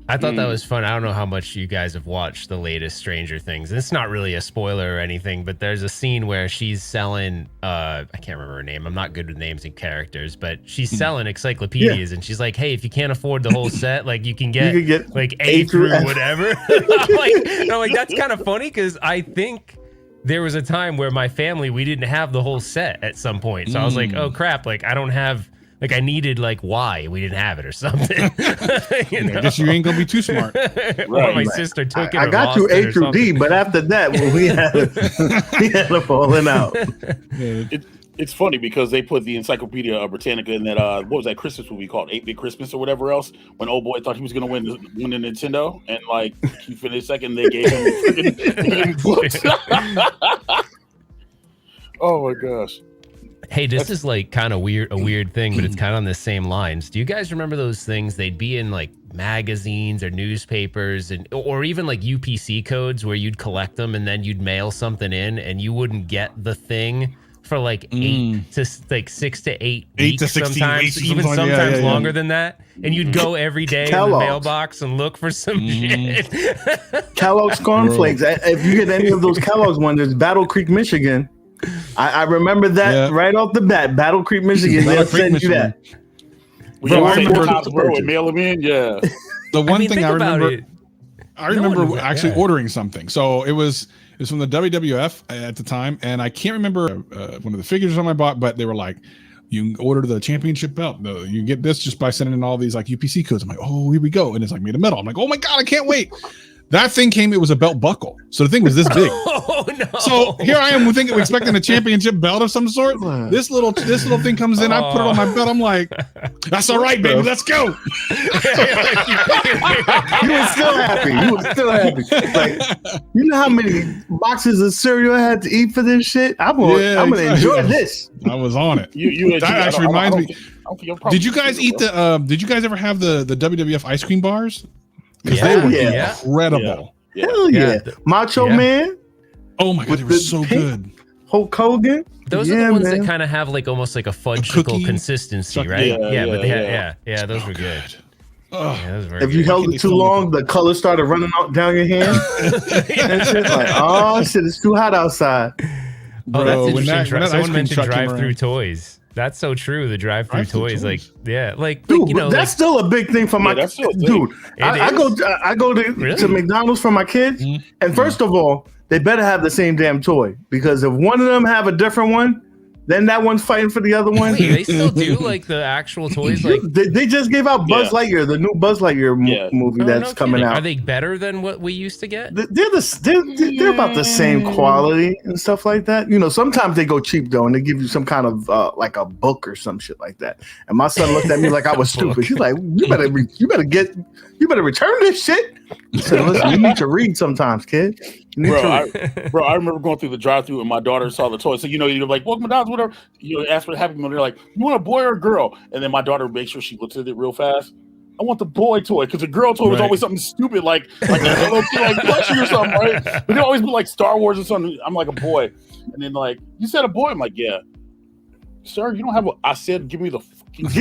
I thought that was fun. I don't know how much you guys have watched the latest Stranger Things. And it's not really a spoiler or anything, but there's a scene where she's selling I can't remember her name. I'm not good with names and characters, but she's selling encyclopedias and she's like, hey, if you can't afford the whole set, like you can get like A through
F.
whatever. I'm like, that's kind of funny because I think there was a time where my family, we didn't have the whole set at some point. So I was like, oh crap, like I don't have, like I needed like Y, we didn't have it or something.
I guess you ain't gonna be too smart.
Or my sister took it.
I
or
got you
lost it
A
or
through D,
something.
but after that, well, we had a falling out.
It's funny because they put the Encyclopedia Britannica in that what was that Christmas movie called 8-Bit Christmas or whatever else, when old boy thought he was gonna win the Nintendo, and like he finished second, they gave him freaking books. Oh my gosh.
Hey, this is like kind of a weird thing, but it's kind of on the same lines. Do you guys remember those things? They'd be in like magazines or newspapers or even like UPC codes where you'd collect them and then you'd mail something in and you wouldn't get the thing for like 8 to 6 to 8
8 to
weeks
16
sometimes,
weeks or
even
something. Yeah,
sometimes
yeah.
longer than that. And you'd go every day in the
Kellogg's.
mailbox and look for some shit.
Kellogg's cornflakes. If you get any of those Kellogg's ones, it's Battle Creek, Michigan. I remember that right off the bat. Battle Creek, Michigan.
Battle
They'll
Creek,
send you
Michigan.
that.
Bro, I remember
Cops,
bro, and mail them in. Yeah.
The one
mean,
thing
think
I
about
remember,
it.
I
No
remember
one-
actually
yeah.
ordering something. So it was from the WWF at the time, and I can't remember one of the figures on I bought, but they were like, you can order the championship belt. You get this just by sending in all these like UPC codes. I'm like, oh, here we go, and it's like made of metal. I'm like, oh my god, I can't wait. That thing came. It was a belt buckle, so the thing was this big.
Oh no!
So here I am thinking, expecting a championship belt of some sort. This little thing comes in. I put it on my belt. I'm like, that's all right, baby. Let's go.
You were still happy. You were still happy. Like, you know how many boxes of cereal I had to eat for this shit? I'm gonna enjoy this.
I was on it.
That
That actually reminds me. Did you guys eat the? Did you guys ever have the WWF ice cream bars? Because they were incredible.
Yeah.
Hell yeah. Macho
Yeah.
Man,
Oh my god, they were so good.
Hulk Hogan.
Those are the ones that kind of have like almost like a fudgicle
cookie.
consistency, right?
Yeah,
but they
yeah.
had, those were good.
Oh,
Yeah, those were very
If you
good.
held it too long, the color started running out down your hand. And shit, like, oh shit, it's too hot outside.
Oh, that's
Bro, when
interesting.
that ice
Someone
cream
mentioned
truck came
drive-through
around.
toys. That's so true. The drive-through
Drive-through
toys, like,
toys.
yeah, like
Dude,
you know,
but that's still a big thing for my
that's still a thing.
dude.
It
I
is?
go to
Really?
McDonald's for my kids, and first of all, they better have the same damn toy because if one of them have a different one, then that one's fighting for the other one.
Wait, they still do like the actual toys, like.
They just gave out Buzz Lightyear, the new Buzz Lightyear movie
Oh,
that's
no
coming
kidding.
out.
Are they better than what we used to get?
They're about the same quality and stuff like that. You know, sometimes they go cheap though, and they give you some kind of like a book or some shit like that. And my son looked at me like I was stupid. He's like, "You better return this shit." I said, "Listen, you need to read sometimes, kid." You need to read.
I remember going through the drive-through and my daughter saw the toy. So you're like, welcome McDonald's, whatever. You ask for Happy Meal. They're like, you want a boy or a girl? And then my daughter makes sure she looks at it real fast. I want the boy toy because the girl toy was always something stupid like a Hello Kitty like plushie or something, right? But they always be like Star Wars or something. I'm like a boy, and then like you said a boy. I'm like, yeah, sir, you don't have. I said, give me the
boy. God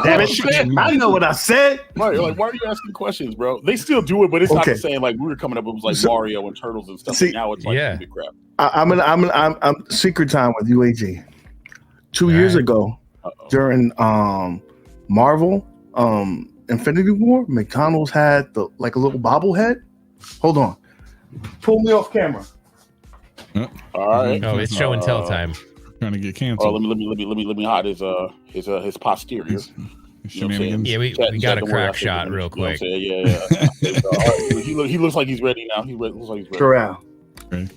damn it! I know what I said.
Right, like why are you asking questions, bro? They still do it, but it's not the same. Like we were coming up, it was like Mario and Turtles and stuff. Now it's like stupid crap.
I'm secret time with UAG. 2 years ago, during Marvel Infinity War, McDonald's had a little bobblehead. Hold on, pull me off camera.
All right.
Oh, it's show and tell time.
Trying to get canceled.
Oh, let me hide his posterior.
Yeah, we got a crack shot real quick.
Yeah. He looks like he's ready now. Looks like he's ready.
Corral.
Okay.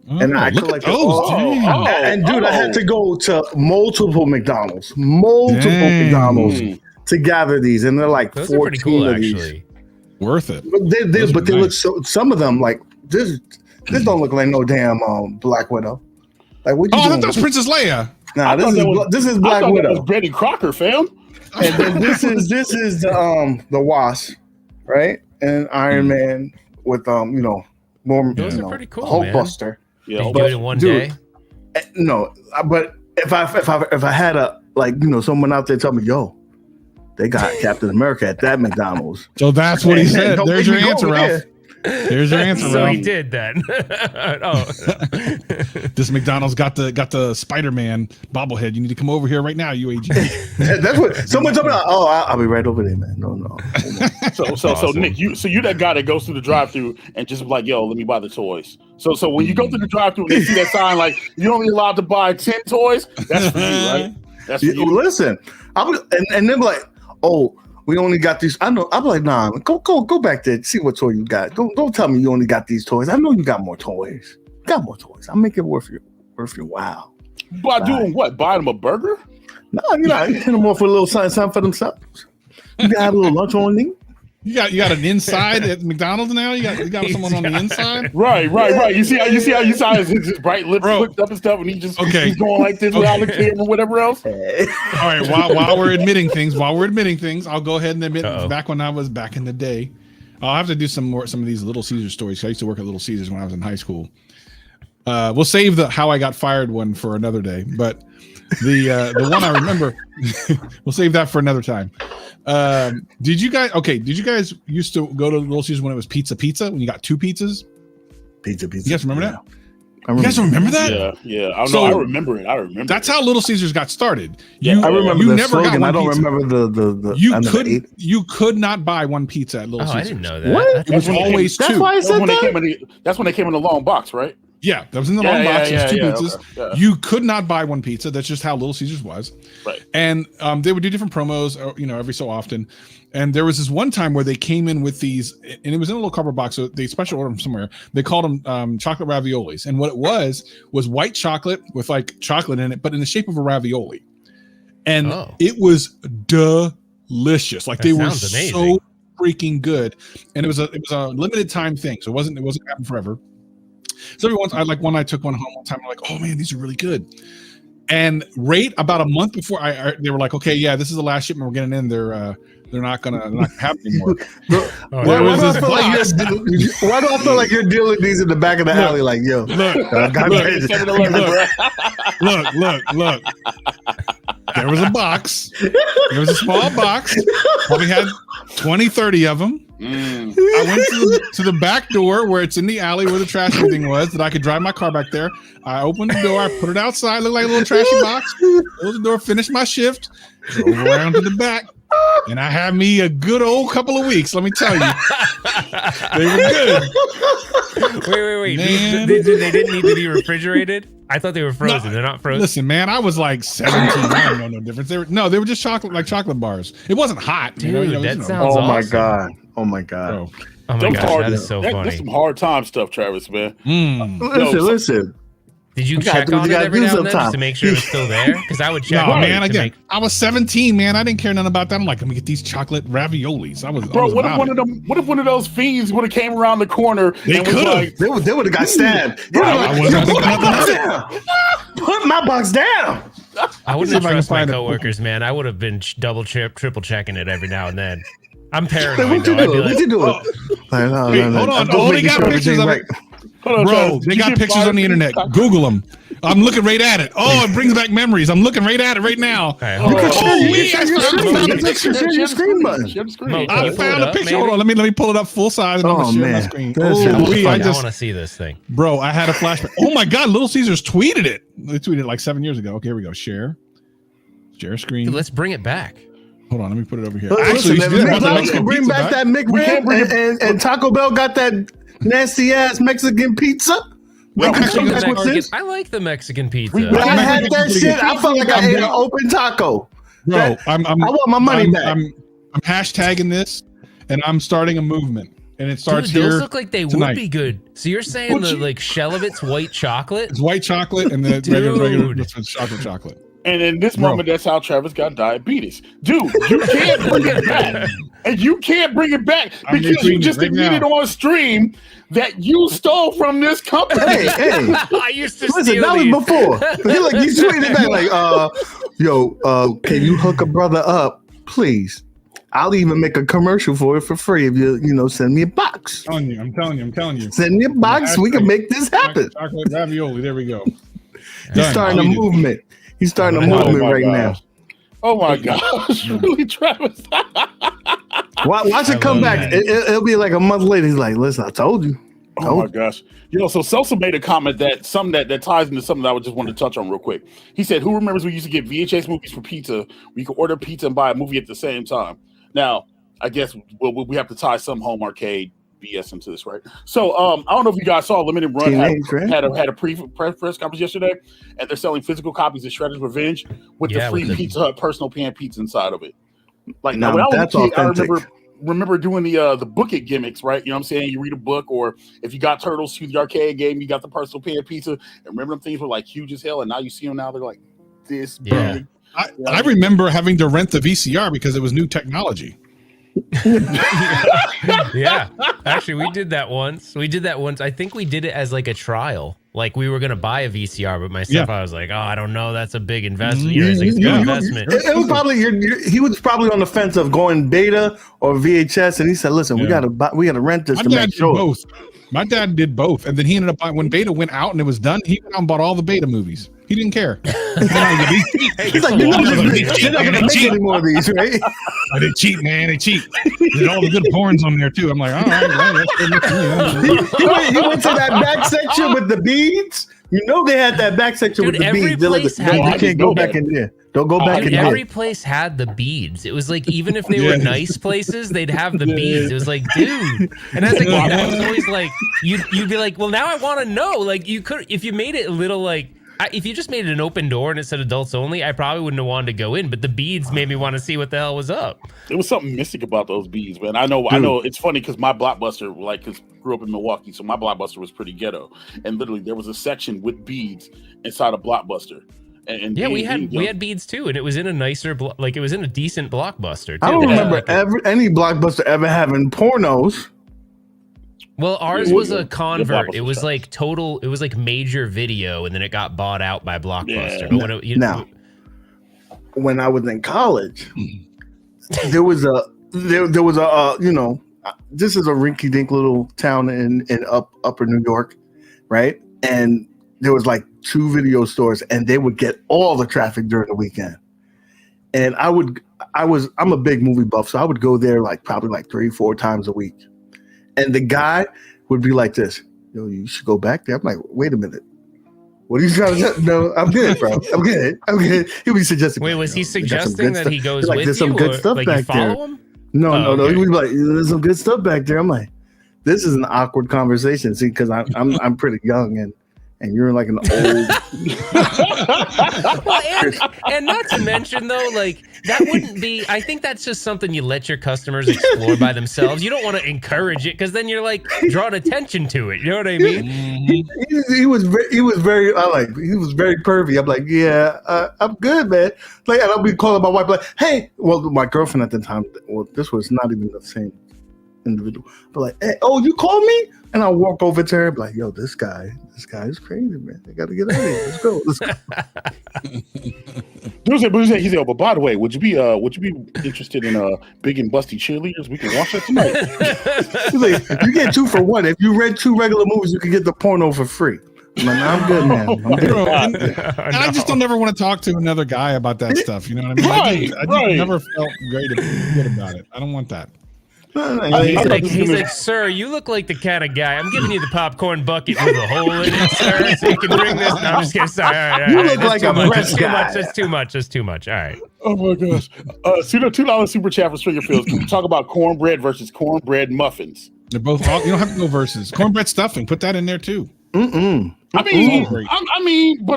And I collected and dude, I had to go to multiple McDonald's to gather these, and they're like
those
14
are pretty cool,
of
actually.
these.
Worth it.
But they look so. Some of them like this. This don't look like no damn Black Widow. Like what?
I thought that was Princess Leia.
Nah, this is Black Widow.
That was Betty Crocker, fam.
And then this is the Wasp, right? And Iron Man with more.
Those are pretty cool,
Hulkbuster.
Yeah, you do it in one day.
No, but if I had someone out there tell me, yo, they got Captain America at that McDonald's.
So that's what he said. There's your answer, Ralph. There's your answer.
So he did then.
This McDonald's got the Spider-Man bobblehead. You need to come over here right now, UAG.
That's what someone told me. Oh, I'll be right over there, man. No.
So Nick, you that guy that goes through the drive-through and just like, yo, let me buy the toys. So when you go through the drive-through and they see that sign like you're only allowed to buy 10 toys, that's for you, right? That's for you.
Listen, and they're like, oh, we only got these. I know. I'm like, nah. Go back there. See what toy you got. Don't tell me you only got these toys. I know you got more toys. I'll make it worth your while.
By doing what? Buy them a burger?
No, I hit them off with a little something for themselves. You got a little lunch on them.
You got an inside at McDonald's now. You got someone on the inside.
Right. You see how you saw his bright lips flipped up and stuff, and he's going like this without the camera, whatever else.
All right. While we're admitting things, I'll go ahead and admit. Back when I was back in the day, I'll have to do some of these Little Caesars stories. I used to work at Little Caesars when I was in high school. We'll save the how I got fired one for another day, but the one I remember, we'll save that for another time. Did you guys used to go to Little Caesars when it was pizza when you got 2 pizzas?
Pizza.
You guys remember that?
You
guys remember that?
Yeah. I remember it.
That's how Little Caesars got started.
I remember
you
the
never
slogan.
got one
I don't
pizza.
remember the
You could not buy one pizza at Little Caesars.
I didn't know that.
What?
It was always 2.
That's why I said
That's when they came in the long box, right?
Yeah, that was in the long box. It was 2 pizzas.
Okay. Yeah.
You could not buy one pizza. That's just how Little Caesars was.
Right.
And they would do different promos, every so often. And there was this one time where they came in with these, and it was in a little cardboard box. So they special ordered them somewhere. They called them chocolate raviolis. And what it was white chocolate with like chocolate in it, but in the shape of a ravioli. And it was delicious. Like they were so freaking good. And it was a limited time thing. So it wasn't happening forever. So every once I took one home one time. I'm like, oh man, these are really good. And right about a month before they were like, okay, yeah, this is the last shipment we're getting in. They're not gonna have anymore.
Why do I feel like you're dealing these in the back of the alley? Like, yo, look.
There was a box. There was a small box. Probably had 20, 30 of them. I went to the back door where it's in the alley where the trash thing was, that I could drive my car back there. I opened the door, I put it outside, looked like a little trashy box, closed the door, finished my shift, drove around to the back, and I had me a good old couple of weeks, let me tell you. They were good.
Wait. They didn't need to be refrigerated? I thought they were frozen. They're not frozen.
Listen, man, I was like 17. I don't know no difference. They were just chocolate bars. It wasn't hot.
Dude, that sounds awesome.
My God. Oh my God.
Oh my gosh, that is so funny.
That's some hard time stuff, Travis, man.
Listen.
Did you check on it every now and then just to make sure it was still there? Because I would check.
No, man. Again, I was 17, man. I didn't care nothing about that. I'm like, let me get these chocolate raviolis.
What if one of those fiends would have came around the corner?
They could have.
They would have got stabbed. Put my box down.
I wouldn't trust my coworkers, man. I would have been double, triple checking it every now and then. I'm paranoid.
What you doing?
Hold on. Oh, they got pictures of it. Bro, they got pictures on the internet. Google them. I'm looking right at it. Oh, it brings back memories. I'm looking right at it right now.
Okay,
Share your screen button.
I found a picture. Hold on. Let me pull it up full size and I'm going to share my screen.
I want to see this thing.
Bro, I had a flashback. Oh my God, Little Caesars tweeted it. They tweeted it like 7 years ago. Okay, here we go. Share screen.
Dude, let's bring it back.
Hold on, let me put it over here.
Actually, can bring back that McRib and Taco Bell got that nasty ass Mexican pizza.
I like the Mexican pizza.
I had that shit. I felt like I ate an open taco.
Bro, I
want my money back.
I'm hashtagging this, and I'm starting a movement. And it starts
Dude,
here.
Those look like they would be good. So you're saying the like shell of it's white chocolate?
It's white chocolate and the regular chocolate.
And in this moment, that's how Travis got diabetes. Dude, you can't bring it back. And you can't bring it back because you just admitted on stream that you stole from this company.
Hey.
I used to steal
that
these.
was before. You tweeted back like, can you hook a brother up, please? I'll even make a commercial for it for free if you send me a box.
I'm telling you.
Send me a box. We can make this happen.
Chocolate ravioli. There we go.
He's starting a movement. He's starting a movement right now.
Oh my gosh, really, Travis?
Watch it come back. It'll be like a month later. He's like, listen, I told you.
Oh my gosh. So Celsa made a comment that ties into something that I just wanted to touch on real quick. He said, who remembers we used to get VHS movies for pizza? We could order pizza and buy a movie at the same time. Now, I guess we have to tie some home arcade BS into this, right? So I don't know if you guys saw Limited Run had a press conference yesterday, and they're selling physical copies of Shredder's Revenge with the free Pizza Hut personal pan pizza inside of it. Like now, when I was a kid, I remember doing the book it gimmicks, right? You know what I'm saying? You read a book, or if you got Turtles to the arcade game, you got the personal pan pizza. And remember them things were like huge as hell, and now you see them now, they're like this big.
I remember having to rent the VCR because it was new technology.
Yeah, actually we did that once. I think we did it as like a trial. Like we were gonna buy a VCR, but myself, I was like, oh, I don't know, that's a big investment. Investment.
It was probably he was probably on the fence of going beta or VHS, and he said, listen, we gotta rent this to make sure.
Both. My dad did both, and then he ended up when beta went out and it was done, he went out and bought all the beta movies. He didn't care.
He's like, you're not gonna make any more of these, right?
I did cheat, man. They cheat. There's all the good porns on there too. I'm like, all right,
he went to that back section with the beads. You know they had that back section with the beads. You can't go back in there. Don't go back in there.
Every place had the beads. It was like, even if they were nice places, they'd have the beads. It was like, dude. And as a kid, I was always like, you'd be like, well, now I want to know. Like, you could, if you made it a little like, if you just made it an open door and it said adults only, I probably wouldn't have wanted to go in. But the beads made me want to see what the hell was up.
There was something mystic about those beads, man. I know. It's funny because my Blockbuster, cause grew up in Milwaukee, so my Blockbuster was pretty ghetto. And literally, there was a section with beads inside a Blockbuster. And
we had beads too, and it was in a nicer, it was in a decent Blockbuster too.
I don't remember any Blockbuster ever having pornos.
Well, ours was a convert. It was like it was like Major Video, and then it got bought out by Blockbuster.
Yeah. When I was in college, there was a this is a rinky-dink little town in upper New York, right? And there was like 2 video stores, and they would get all the traffic during the weekend. And I'm a big movie buff, so I would go there probably 3-4 times a week. And the guy would be like this, yo, you should go back there. I'm like, wait a minute. What are you trying to say? No, I'm good, bro. I'm good. He'll be suggesting.
Wait, was he suggesting that he goes with
there's some good stuff back there.
Him?
No. He would be like, there's some good stuff back there. I'm like, this is an awkward conversation. See, because I'm pretty young and you're like an old.
Well, and not to mention though, that wouldn't be. I think that's just something you let your customers explore by themselves. You don't want to encourage it because then you're drawing attention to it. You know what I mean?
He was very pervy. I'm like, yeah, I'm good, man. And I'll be calling my wife hey, well, my girlfriend at the time. Well, this was not even the same individual. But hey, oh, you called me? And I'll walk over to her and be like, yo, this guy is crazy, man. I got to get out of here. Let's go.
He said, "Oh, but by the way, would you be interested in big and busty cheerleaders? We can watch that tonight."
He's like, if you get 2 for 1, if you rent 2 regular movies, you can get the porno for free. Man, I'm good, man. I'm good.
And I just don't ever want to talk to another guy about that stuff. You know what I mean? I just never felt good about it. I don't want that.
He's like, sir, you look like the kind of guy. I'm giving you the popcorn bucket with a hole in it, sir, so you can bring this. No, I'm just kidding. Sorry. All right.
You look like a breast guy.
That's too much. All right.
Oh my gosh. $2 super chat for Stringer Fields. Can we talk about cornbread versus cornbread muffins?
They're both. You don't have to go versus cornbread stuffing. Put that in there too.
I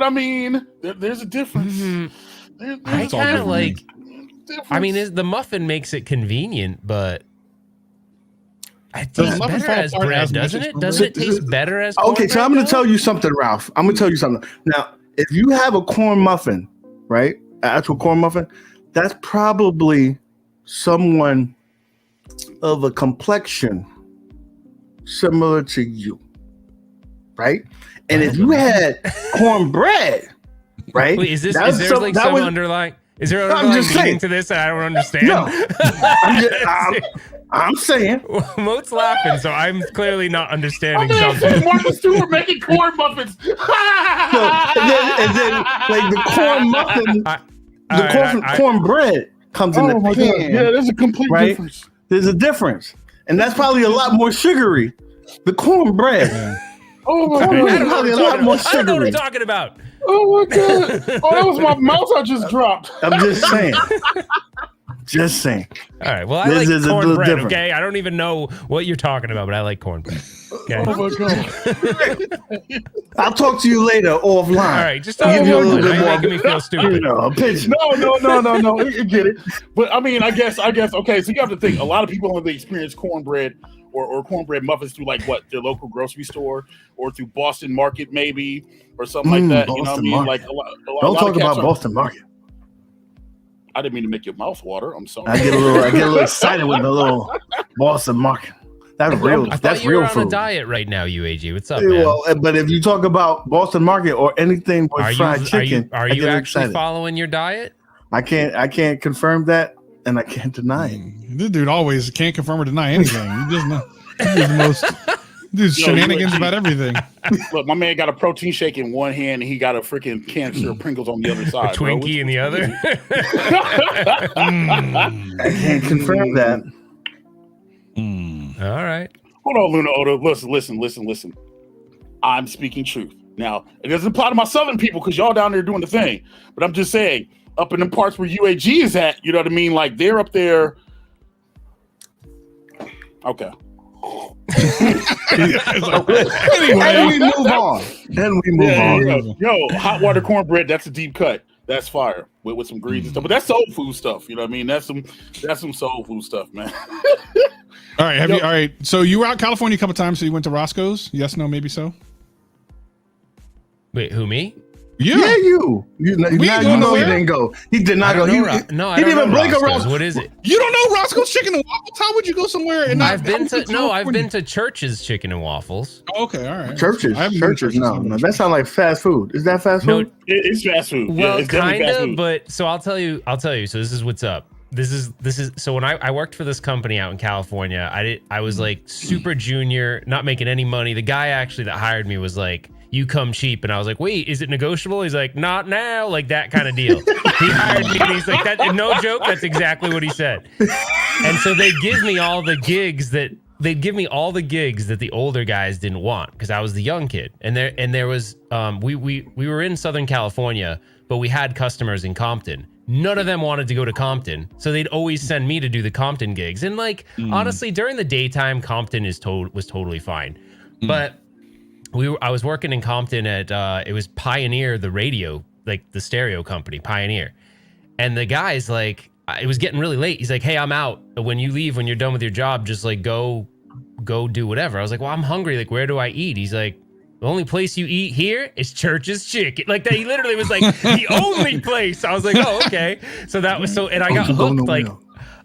mean, there's a difference.
Mm-hmm. I kind of like. I mean, the muffin makes it convenient, but. It tastes better as bread, doesn't it? Doesn't it taste better as cornbread?
Okay, so I'm going to tell you something, Ralph. I'm going to tell you something. Now, if you have a corn muffin, right, an actual corn muffin, that's probably someone of a complexion similar to you, right? And if you had cornbred, right?
Wait, is there like some underlying? Is there underlying meaning to this that I don't understand?
No, I'm saying.
Moat's laughing, so I'm clearly not understanding something.
Martha Stewart making corn muffins.
and then like the corn muffin, cornbread comes in the pan.
God. Yeah, there's a complete difference.
There's a difference, and that's probably a lot more sugary. The cornbread.
Oh my God!
I don't know what I'm talking about.
Oh my God! Oh, that was my mouth I just dropped.
I'm just saying. Just saying.
All right. Well, I like cornbread. Okay. I don't even know what you're talking about, but I like cornbread. Okay.
Oh my God!
I'll talk to you later offline.
All right. Just give you a little bit more. Making me feel stupid.
No. I get it.
But I mean, I guess. Okay. So you have to think. A lot of people have experienced cornbread or cornbread muffins through like what, their local grocery store or through Boston Market maybe or something like that. You know what I mean? Like
don't talk about Boston Market.
I didn't mean to make your mouth water. I'm sorry.
I get a little excited with the little Boston Market. That's real. That's real food.
On a diet right now, UAG. What's up,
man?
man?
Well, but if you talk about Boston Market or anything with fried chicken,
are you actually following your diet?
I can't confirm that, and I can't deny it.
This dude always can't confirm or deny anything. You just know. He's the most. Dude's shenanigans about everything.
Look, my man got a protein shake in one hand, and he got a freaking canister of Pringles on the other side.
A Twinkie in the other.
I can't confirm that.
All right.
Hold on, Luna Oda. Listen. I'm speaking truth. Now, it doesn't apply to my Southern people because y'all down there doing the thing. But I'm just saying, up in the parts where UAG is at, you know what I mean? Like, they're up there. Okay.
Anyway, we move on.
Yo, hot water cornbread, that's a deep cut. That's fire with some greens and stuff. But that's soul food stuff. You know what I mean? That's some soul food stuff, man.
All right. All right. So you were out in California a couple times, so you went to Roscoe's? Yes, no, maybe so?
Wait, who, me?
Yeah, you. You didn't go. He did not go.
He didn't even blink around. What is it?
You don't know Roscoe's Chicken and Waffles? How would you go somewhere and not?
I've been to Church's Chicken and Waffles.
Oh, okay, all right.
Church's. No, that sounds like fast food. Is that fast food?
No, it's fast food.
Well,
it's
kind
fast
of,
food.
but so I'll tell you. So this is what's up. This is so when I worked for this company out in California, I was like super junior, not making any money. The guy actually that hired me was like, "You come cheap," and I was like, "Wait, is it negotiable?" He's like, "Not now," like that kind of deal. He hired me, and he's like, "That no joke, that's exactly what he said." And so they give me all the gigs that the older guys didn't want because I was the young kid. And there was we were in Southern California, but we had customers in Compton. None of them wanted to go to Compton, so they'd always send me to do the Compton gigs. And like honestly, during the daytime, Compton was totally fine, but I was working in Compton at it was Pioneer, the radio, like the stereo company, Pioneer. And the guy's like, it was getting really late. He's like, "Hey, I'm out. When you leave, when you're done with your job, just like go do whatever." I was like, "Well, I'm hungry. Like, where do I eat?" He's like, "The only place you eat here is Church's Chicken." Like that. He literally was like, "The only place." I was like, "Oh, okay." So that was and I got hooked. Like,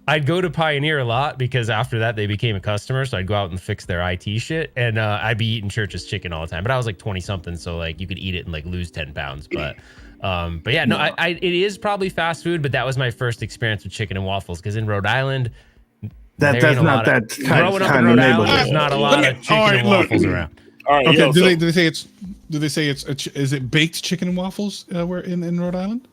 I'd go to Pioneer a lot because after that they became a customer. So I'd go out and fix their IT shit, and I'd be eating Church's Chicken all the time. But I was like 20 something, so like you could eat it and like lose 10 pounds. But But yeah, no, it is probably fast food, but that was my first experience with chicken and waffles because in Rhode Island,
that's not that
growing up in Rhode Island, there's not a lot of chicken and waffles around.
All right.
Okay. Do they say it's? Do they say is it baked chicken and waffles? Where in Rhode Island?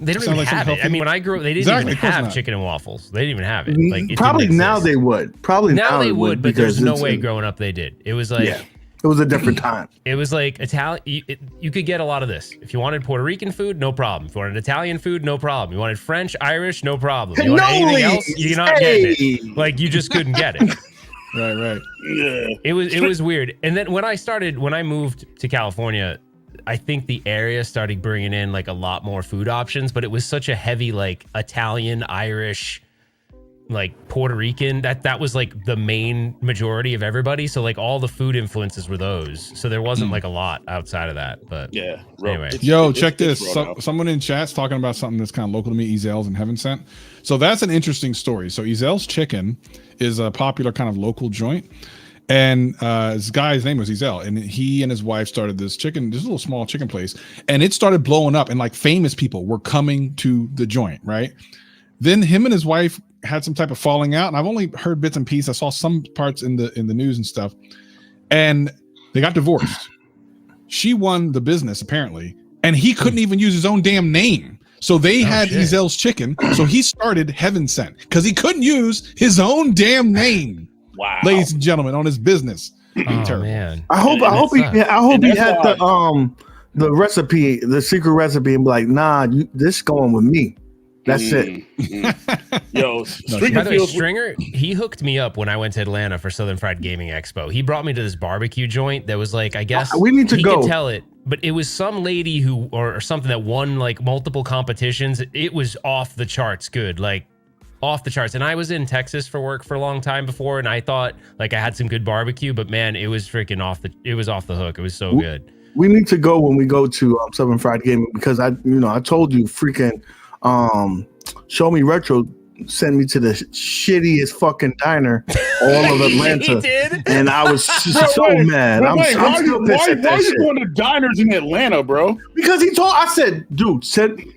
They don't even have it. I mean, when I grew up, they didn't even have chicken and waffles. They didn't even have it. Like,
probably now they would. Probably
now they would, but there's no way growing up they did. It was like,
it was a different time.
It was like Italian. You could get a lot of this. If you wanted Puerto Rican food, no problem. If you wanted Italian food, no problem. You wanted French, Irish, no problem. You wanted anything else, you're not getting it. Like, you just couldn't get it.
Right.
Yeah.
It was weird. And then when I moved to California, I think the area started bringing in like a lot more food options, but it was such a heavy like Italian, Irish, like Puerto Rican that was like the main majority of everybody. So like all the food influences were those. So there wasn't like a lot outside of that. But
yeah.
Anyway,
check this. Someone in chat's talking about something that's kind of local to me. Ezel's in Heaven Sent. So that's an interesting story. So Ezel's Chicken is a popular kind of local joint. And this guy's name was Ezel, and he and his wife started this little small chicken place, and it started blowing up, and like famous people were coming to the joint, right? Then him and his wife had some type of falling out, and I've only heard bits and pieces. I saw some parts in the news and stuff, and they got divorced. She won the business apparently, and he couldn't even use his own damn name. So they had Ezel's Chicken, so he started Heaven Sent because he couldn't use his own damn name.
Wow,
ladies and gentlemen, on his business.
Man,
I hope he had the recipe, the secret recipe, and be like, nah, this going with me. That's it.
Yo,
by the way, Stringer, he hooked me up when I went to Atlanta for Southern Fried Gaming Expo. He brought me to this barbecue joint that was like, I guess
we need to go.
Could tell it, but it was some lady or something that won like multiple competitions. It was off the charts good, like off the charts. And I was in Texas for work for a long time before, and I thought like I had some good barbecue, but man, it was freaking off the hook. It was so good.
We need to go when we go to Southern Fried Gaming because I told you freaking Show Me Retro sent me to the shittiest fucking diner all of Atlanta.
He did?
And I was so mad.
Why are you going to diners in Atlanta, bro?
Because I said, dude,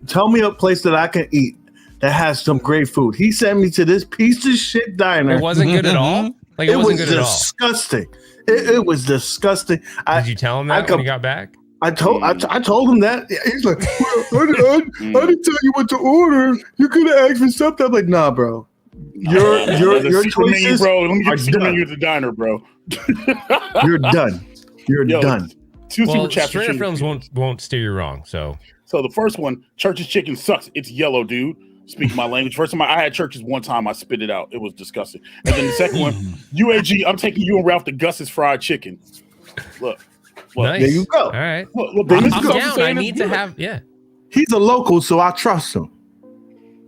tell me a place that I can eat that has some great food. He sent me to this piece of shit diner.
It wasn't good at all? Like it wasn't good at all.
Disgusting. It was disgusting.
Did you tell him that when he got back?
I told him that. He's like, well, I didn't tell you what to order. You could have asked for something. I'm like, nah, bro. Your choices
bro. Let me
are
get
done.
you at the diner, bro.
You're done. You're done.
Well, Stringer Films won't steer you wrong. So
the first one, Church's Chicken sucks. It's yellow, dude. Speak my language. First time I had Church's one time, I spit it out. It was disgusting. And then the second one, UAG, I'm taking you and Ralph to Gus's Fried Chicken. Look.
Nice.
There you go.
All right.
Look,
I'm down. I need to have,
He's a local, so I trust him.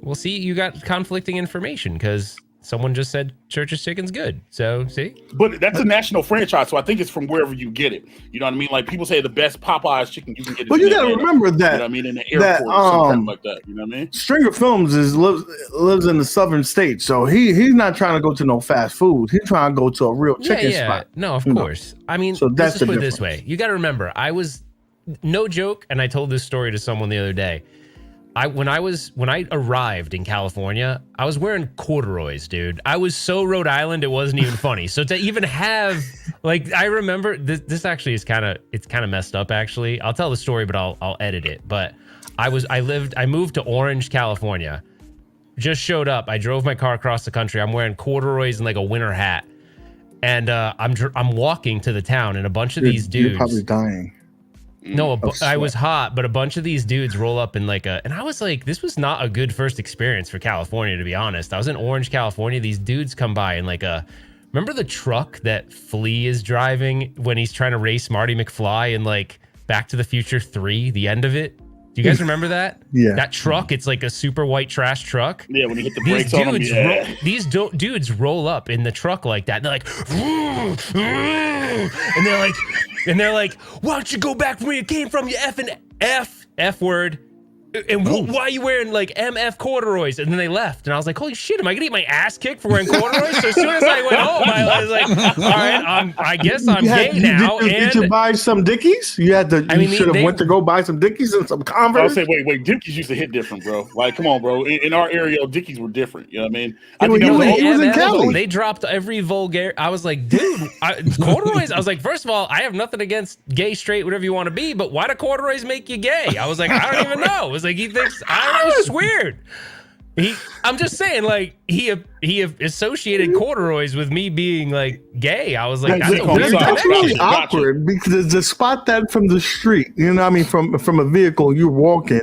Well, see, you got conflicting information because someone just said Church's Chicken's good. So, see?
But that's a national franchise, so I think it's from wherever you get it. You know what I mean? Like, people say the best Popeye's chicken you can get.
But you got to remember that.
You know what I mean? In the airport or something like that. You know what I mean?
Stringer Films lives in the southern states, so he's not trying to go to no fast food. He's trying to go to a real chicken spot.
No, of course. I mean,
so that's
let's just put it this way. You got to remember, I was, no joke, and I told this story to someone the other day. When I arrived in California, I was wearing corduroys, dude. I was so Rhode Island, it wasn't even funny. So to even have, like, I remember this actually is kind of messed up. Actually, I'll tell the story, but I'll edit it. But I moved to Orange, California. Just showed up. I drove my car across the country. I'm wearing corduroys and like a winter hat, and I'm walking to the town, and a bunch of these dudes.
You're probably dying.
No, I was hot, but a bunch of these dudes roll up in like and I was like, this was not a good first experience for California, to be honest. I was in Orange, California. These dudes come by in like remember the truck that Flea is driving when he's trying to race Marty McFly in like Back to the Future 3, the end of it? Do you guys remember that?
Yeah.
That truck, it's like a super white trash truck.
Yeah, when you hit the brakes on them, yeah.
These dudes roll up in the truck like that. And they're like, and they're like, why don't you go back from where you came from, you F word. and why are you wearing like MF corduroys? And then they left, and I was like, holy shit, am I gonna get my ass kicked for wearing corduroys? So as soon as I went home, I was like, all right, I guess I'm gay now.
Did you buy some Dickies? You had to. You should have went to go buy some Dickies and some Converse.
I was saying, wait, Dickies used to hit different, bro. Like, come on, bro. In our area, Dickies were different. You know what I mean?
He was in Cali.
They dropped every vulgar. I was like, dude, corduroys. I was like, first of all, I have nothing against gay, straight, whatever you want to be, but why do corduroys make you gay? I was like, I don't even know. It was like he thinks I don't know. It's weird. I'm just saying, like he associated corduroys with me being like gay. I was like, that's
really awkward because to spot that from the street, you know what I mean, from a vehicle, you're walking,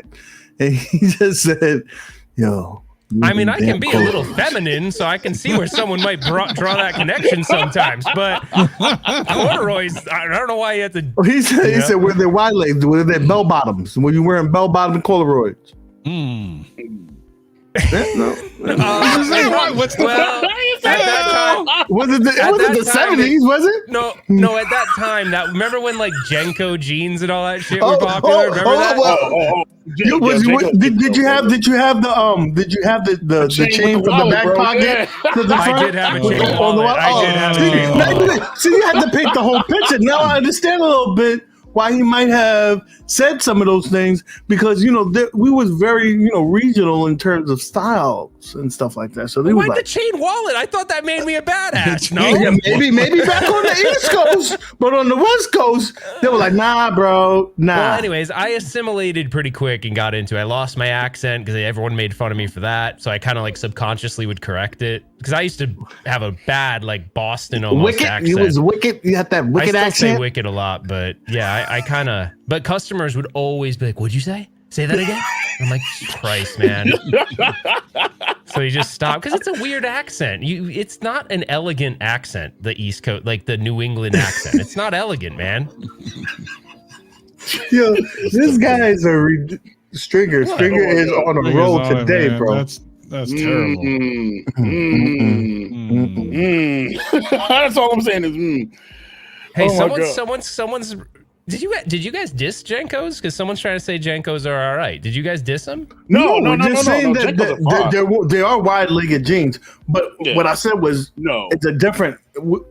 and he just said, "Yo."
I mean, I can be a little feminine, so I can see where someone might draw that connection sometimes. But corduroys, I don't know why you have to.
He said, "Were they wide legs? Were they bell bottoms? Were you wearing bell bottom corduroys?" No.
What's the
at that time,
was it the 70s? Was it?
No. At that time, remember when like Jenko jeans and all that shit were popular? Remember that?
Did you have the chain from the back pocket?
I did have a chain wallet. I did have a chain wallet.
See, you had to paint the whole picture. Now I understand a little bit why he might have said some of those things, because we was very regional in terms of styles and stuff like that. So they
why the chain wallet? I thought that made me a badass. No,
yeah, maybe back on the East Coast, but on the West Coast they were like, nah, bro, nah.
Well, anyways, I assimilated pretty quick and got into it. I lost my accent because everyone made fun of me for that, so I kind of like subconsciously would correct it because I used to have a bad like Boston almost accent.
You was wicked. You had that wicked accent.
I still say wicked a lot, but yeah, I kind of. But customers would always be like, "What'd you say? Say that again?" I'm like, Christ, man. So you just stop because it's a weird accent. It's not an elegant accent. The East Coast, like the New England accent, it's not elegant, man.
Yo, this guy is a Stringer. Stringer is on a roll today,
man.
bro.
That's terrible.
That's all I'm saying is.
Hey, someone's. Did you guys diss Jenkos? Because someone's trying to say Jenkos are all right. Did you guys diss them?
No. Just saying that they are wide-legged jeans. But what I said was, it's a different.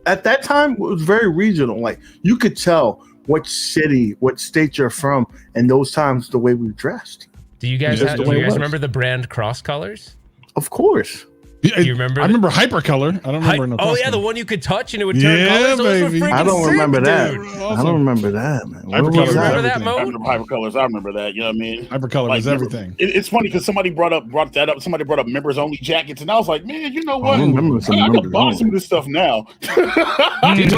At that time, it was very regional. Like you could tell what city, what state you're from, and those times the way we dressed.
Do you guys remember the brand Cross Colors?
Of course.
Do
you remember?
I remember Hypercolor. I don't remember.
Oh yeah, the one you could touch and it would turn colors. Those
baby.
were
I don't remember that.
Awesome.
I don't remember that, man.
Remember that mode?
I remember Hypercolors. I remember that. You know what I mean?
Hypercolor was everything.
It's funny because somebody brought that up. Somebody brought up members only jackets, and I was like, man, you know what?
I
could buy some of this stuff now.
Dude,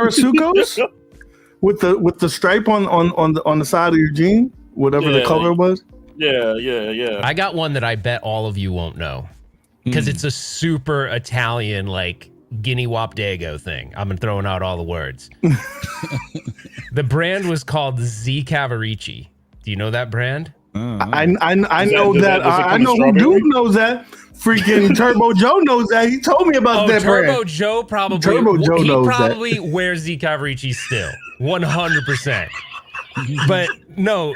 Parasucos with the stripe on the side of your jean, whatever the color was.
Yeah.
I got one that I bet all of you won't know. Because it's a super Italian, like, Guinea Wap Dago thing. I'm throwing out all the words. The brand was called Z Cavarici. Do you know that brand?
I know that. I know who dude knows that. Freaking Turbo Joe knows that. He told me about that brand.
Turbo Joe probably.
Turbo Joe knows that.
He probably wears Z Cavarici still. 100%. But no.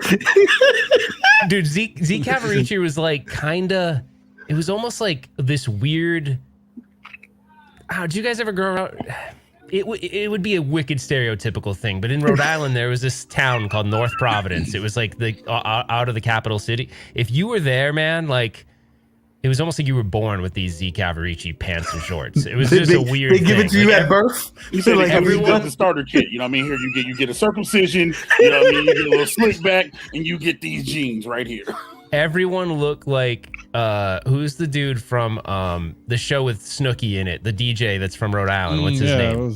Dude, Z Cavarici was like kind of... It was almost like this weird. Did you guys ever grow up? It would be a wicked stereotypical thing, but in Rhode Island there was this town called North Providence. It was like the out of the capital city. If you were there, man, like it was almost like you were born with these Z Cavarici pants and shorts. It was just a weird.
They give it to you at birth.
You said like everyone the starter kit. You know what I mean? Here you get a circumcision. You know what I mean? You get a little slick back, and you get these jeans right here.
Everyone looked like who's the dude from the show with Snooki in it, the DJ that's from Rhode Island. What's his name?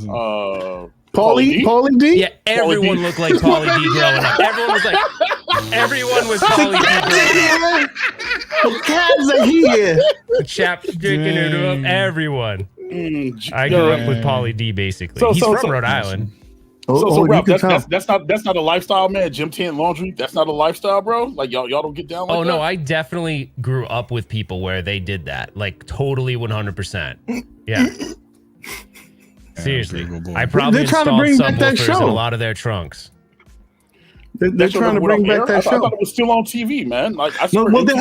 Paulie D?
Yeah, everyone looked like Paulie D growing up. Everyone was Paulie D growing up.
The cats are here.
Chapstick and it up. Everyone. I grew up with Paulie D basically. He's from Rhode Island.
So Ralph, that's not a lifestyle, man. Gym tent laundry, that's not a lifestyle, bro. Like y'all don't get down like that?
No, I definitely grew up with people where they did that. Like totally 100%. Yeah. Seriously. I probably installed subwoofers in a lot of their trunks.
They're trying to bring back that show.
I thought it was still on TV, man. Like, I
no, well, they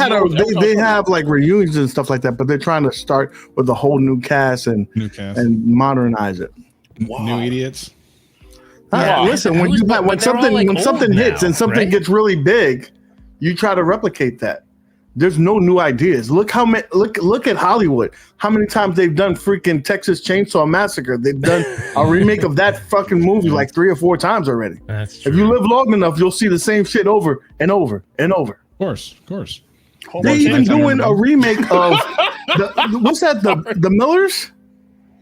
have like reunions and stuff like that, but they're trying to start with a whole new cast and modernize it.
Wow. New idiots.
Listen, when something hits and something gets really big, you try to replicate that. There's no new ideas. Look at Hollywood. How many times they've done freaking Texas Chainsaw Massacre? They've done a remake of that fucking movie like 3 or 4 times already.
That's true.
If you live long enough, you'll see the same shit over and over and over.
Of course.
They're even doing a remake of what's that? The Millers?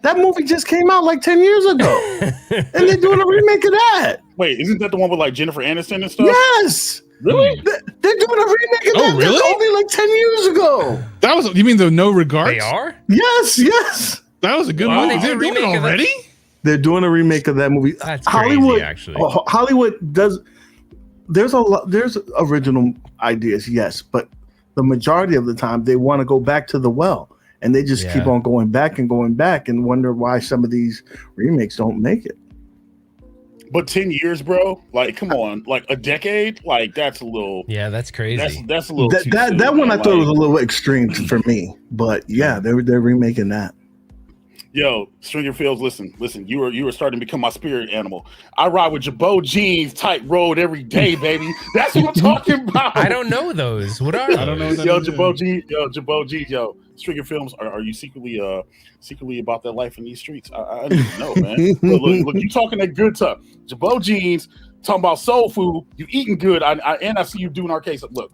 That movie just came out like 10 years ago, and they're doing a remake of that.
Wait, isn't that the one with like Jennifer Aniston and stuff?
Yes.
Really?
They're doing a remake of that.
Really?
Only like 10 years ago.
That was. You mean the No Regards?
They are?
Yes.
That was a good movie. They're doing it already?
They're doing a remake of that movie.
That's
Hollywood,
crazy, actually.
Hollywood does. There's a lot. There's original ideas, yes, but the majority of the time they want to go back to the well, and they just keep on going back and wonder why some of these remakes don't make it.
But 10 years, bro, like, come on, like a decade, like that's a little.
Yeah, that's crazy.
That's a little.
That one I thought was a little extreme for me, but yeah, they're remaking that.
Yo, Stringer Fields, listen, you were starting to become my spirit animal. I ride with Jabot jeans, tight road every day, baby. That's what I'm talking about.
I don't know those. What are those? I don't know.
Jabot jeans, yo. Stringer Films, are you secretly about that life in these streets? I need to know, man. Look, you talking that good stuff. Jabot jeans, talking about soul food. You eating good. I see you doing our case. Look.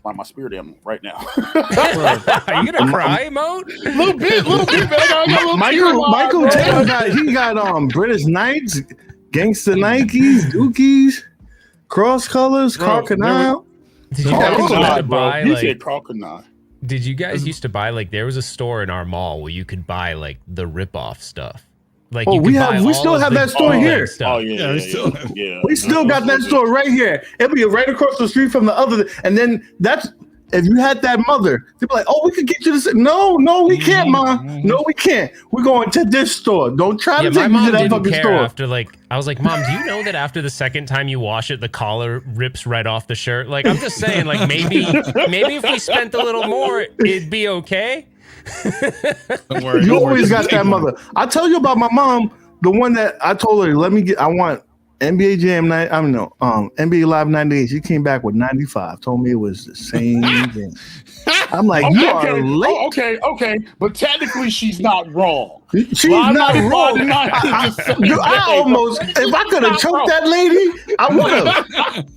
My spirit animal right now.
Are you gonna cry, Moat?
Little bit, man.
Michael Taylor got British Knights, Gangsta Nikes, Dookies, Cross Colors, Crocodile.
Did you guys used to buy
You said Crocodile.
Did you guys used to buy like there was a store in our mall where you could buy like the rip-off stuff? Like
we still have that store here.
Oh yeah,
we still got that store right here. It'll be right across the street from the other. And then that's if you had that mother, they'd be like, "Oh, we could get you this." No, we can't, Ma. No, we can't. We're going to this store. Don't try to take me to that fucking store.
After I was like, "Mom, do you know that after the second time you wash it, the collar rips right off the shirt?" Like, I'm just saying, like maybe if we spent a little more, it'd be okay.
Don't worry.
You always got that mother. I tell you about my mom, the one that I told her, I want NBA Jam night. I don't know, NBA Live 98. She came back with 95. Told me it was the same game. I'm like, you are late.
Okay, but technically she's not wrong.
She's not wrong. I almost, if I could have choked that lady, I would have.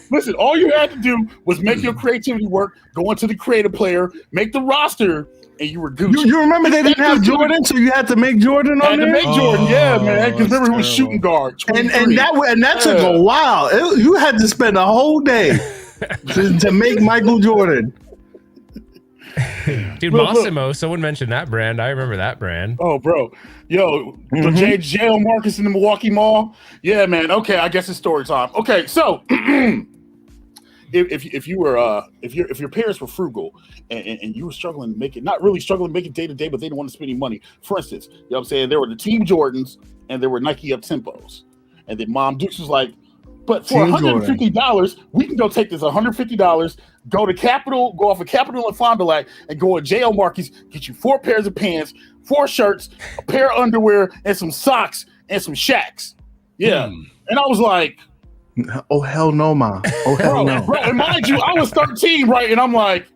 Listen, all you had to do was make your creativity work, go into the creative player, make the roster, and you were Gucci.
You remember they didn't have Jordan, so you had to make Jordan on there?
Had to make Jordan, yeah, man. Because remember he was shooting guard.
And that took a while. You had to spend a whole day to make Michael Jordan.
Dude, Massimo, someone mentioned that brand. I remember that brand.
Oh, bro. Yo, J.L. Marcus in the Milwaukee Mall. Yeah, man. Okay, I guess it's story time. Okay, so if your parents were frugal and you were struggling to make it, not really struggling to make it day to day, but they didn't want to spend any money. For instance, you know what I'm saying? There were the Team Jordans and there were Nike Up Tempos. And then Mom Dukes was like, but for $150, we can go take this $150, go to Capitol, go off of Capitol and Fond du Lac, and go at J.L. Marcus, get you 4 pairs of pants, 4 shirts, a pair of underwear, and some socks, and some Shaqs. Yeah. And I was like,
oh, hell no, Ma. Oh, hell no.
Bro, and mind you, I was 13, right? And I'm like,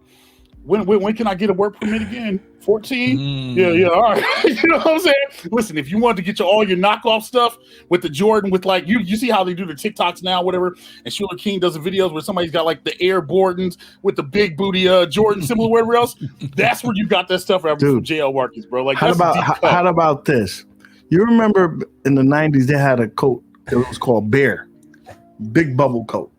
when can I get a work permit again? 14? Yeah, all right. You know what I'm saying? Listen, if you want to get all your knockoff stuff with the Jordan, with like, you see how they do the TikToks now, whatever, and Sheila King does the videos where somebody's got like the Air Jordans with the big booty Jordan symbol or whatever else. That's where you got that stuff from J.L. Marcus, bro. Like,
how about this? You remember in the 90s, they had a coat that was called Bear. Big bubble coat.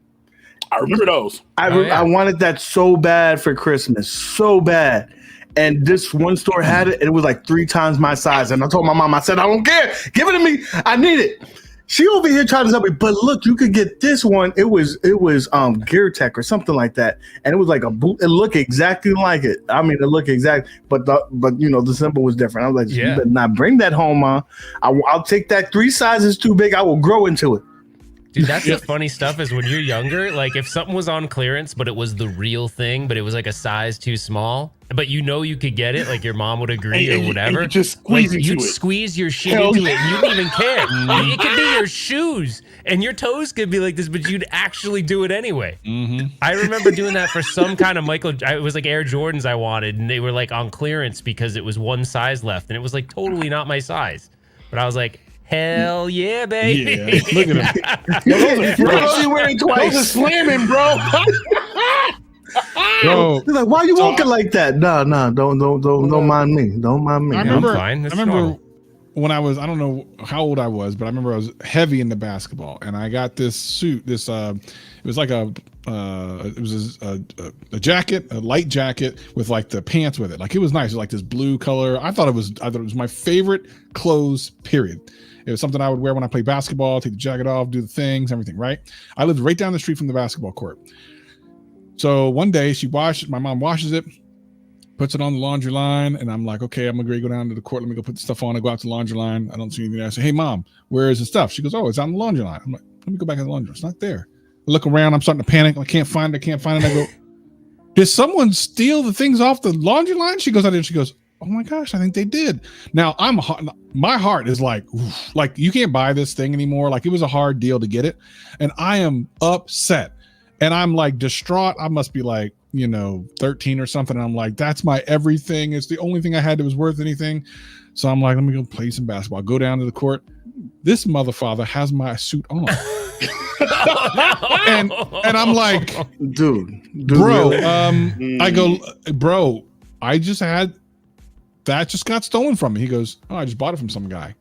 I remember those.
I wanted that so bad for Christmas, so bad. And this one store had it, and it was like 3 times my size. And I told my mom, I said, I don't care. Give it to me. I need it. She over here trying to tell me, but look, you could get this one. It was Gear Tech or something like that. And it was like a boot. It looked exactly like it. I mean, it looked exact, but you know, the symbol was different. I was like, you better not bring that home, Ma. I'll take that 3 sizes too big. I will grow into it.
Dude, that's the funny stuff is when you're younger, like if something was on clearance, but it was the real thing, but it was like a size too small, but you know you could get it, like your mom would agree or whatever.
And you just squeeze into
you'd
it.
squeeze your shit into it. You didn't even care. It could be your shoes and your toes could be like this, but you'd actually do it anyway. I remember doing that for some kind of it was like Air Jordans I wanted, and they were like on clearance because it was one size left, and it was like totally not my size. But I was like, hell yeah, baby.
Yeah, look at him.
You're wearing twice.
Those are slamming, bro.
Bro,
He's like, why you walking like that? No, don't mind me. Don't mind me.
I remember,
I'm fine. That's
I remember
normal.
when I was, I don't know how old I was, but I remember I was heavy into basketball, and I got this suit. It was like a jacket, a light jacket with like the pants with it. Like it was nice. It was like this blue color. I thought it was my favorite clothes. Period. It was something I would wear when I play basketball. Take the jacket off, do the things, everything. Right. I lived right down the street from the basketball court. So one day my mom washes it, puts it on the laundry line, and I'm like, okay, I'm gonna go down to the court. Let me go put the stuff on. I go out to the laundry line. I don't see anything. I say, hey, Mom, where is the stuff? She goes, oh, it's on the laundry line. I'm like, let me go back in the laundry line. It's not there. I look around. I'm starting to panic. I can't find it. I go, did someone steal the things off the laundry line? She goes, I did. She goes, oh my gosh, I think they did. Now my heart is like you can't buy this thing anymore. Like it was a hard deal to get it. And I am upset and I'm like distraught. I must be like, 13 or something. And I'm like, that's my everything. It's the only thing I had that was worth anything. So I'm like, let me go play some basketball. I go down to the court. This motherfather has my suit on. and I'm like,
dude,
bro,
really?
I go, bro, that just got stolen from me. He goes, oh, I just bought it from some guy.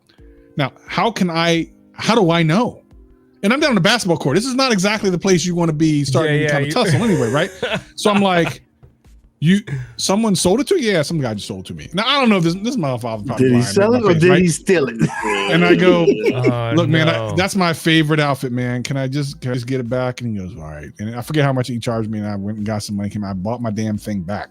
Now, how do I know? And I'm down on the basketball court. This is not exactly the place you want to be starting to kind of tussle anyway, right? So I'm like, someone sold it to you? Yeah, some guy just sold it to me. Now, I don't know if this motherfucker probably
did he sell it or did he steal it?
And I go, look, man, that's my favorite outfit, man. Can I just get it back? And he goes, all right. And I forget how much he charged me, and I went and got some money. I bought my damn thing back.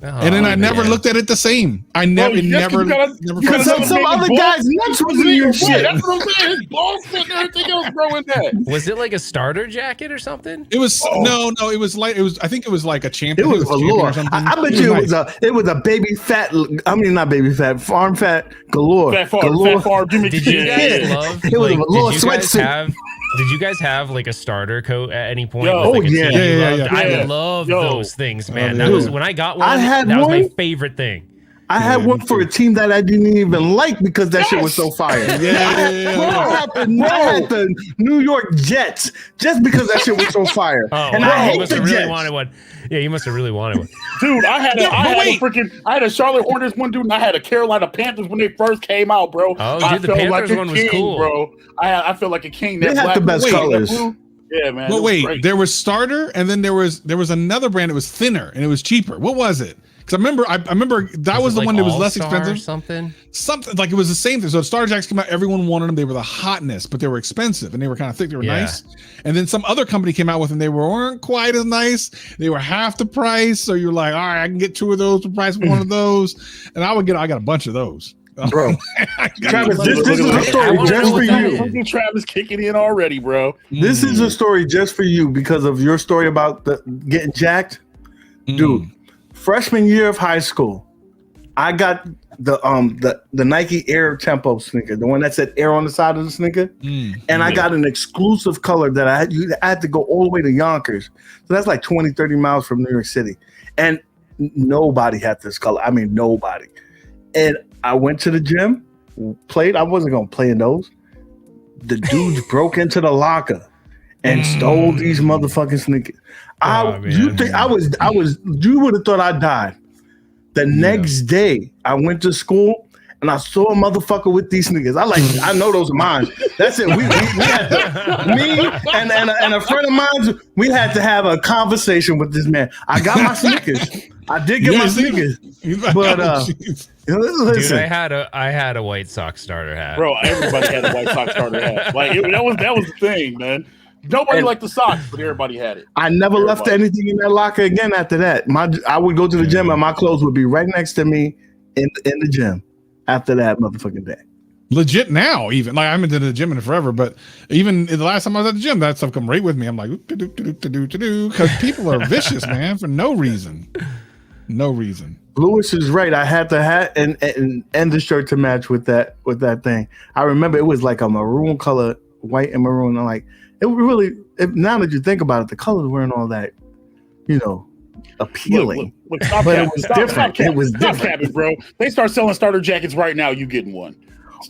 And then I never looked at it the same. I never.
Because some other guys nuts was in your shit.
That's what I'm saying. His balls and everything else, bro, in that.
Was it like a starter jacket or something?
It was no. It was like I think it was like a champion.
It was galore. I bet you it was a baby fat. I mean, not baby fat, farm fat galore.
Fat farm.
Did you guys love?
It was a little sweatsuit.
Did you guys have like a starter coat at any point?
Yeah.
I love those things, man. That was when I got one. That was my favorite thing.
I had one for a team that I didn't even like because that shit was so fire. I had the New York Jets just because that shit was so fire. And I hate the Jets.
Really wanted one. Yeah, you must have really wanted one.
Dude, I had a Charlotte Hornets one, dude, and I had a Carolina Panthers when they first came out, bro.
Oh, dude, the Panthers one was cool,
bro. I feel like a king.
They had the best colors.
Yeah, man.
But wait, there was starter, and then there was another brand that was thinner and it was cheaper. What was it? Because I remember that was the one that was less expensive.
Something like
it was the same thing. So Starter Jacks came out, everyone wanted them. They were the hotness, but they were expensive and they were kind of thick. They were nice. And then some other company came out with them. They weren't quite as nice. They were half the price. So you're like, all right, I can get 2 of those for the price of one of those. And I got a bunch of those.
Bro, Travis, this is a story just for you.
Travis kicking in already, bro.
This is a story just for you because of your story about getting jacked, dude. Freshman year of high school, I got the Nike Air Tempo sneaker, the one that said Air on the side of the sneaker, and I got an exclusive color that I had to go all the way to Yonkers. So that's like 20, 30 miles from New York City, and nobody had this color. I mean, nobody. And I went to the gym, played. I wasn't gonna play in those. The dudes broke into the locker and stole these motherfucking sneakers. You would have thought I died. The next day, I went to school and I saw a motherfucker with these sneakers. I know those are mine. That's it. We had to, me and a friend of mine, we had to have a conversation with this man. I got my sneakers. I did get my sneakers, but listen.
Dude, I had a White Sox starter hat,
bro. Everybody had a White Sox starter hat. Like that was the thing, man. Nobody liked the socks, but everybody had it.
I never left anything in that locker again after that. I would go to the gym and my clothes would be right next to me in the gym after that motherfucking day.
Legit now, even like I haven't been to the gym in forever, but even the last time I was at the gym, that stuff come right with me. I'm like, because people are vicious, man, for no reason. No reason.
Lewis is right. I had the hat and the shirt to match with that thing. I remember it was like a maroon color, white and maroon. I'm like, it really. Now that you think about it, the colors weren't all that, appealing.
Look,
but it was different. It was different,
capping, bro. They start selling starter jackets right now. You getting one?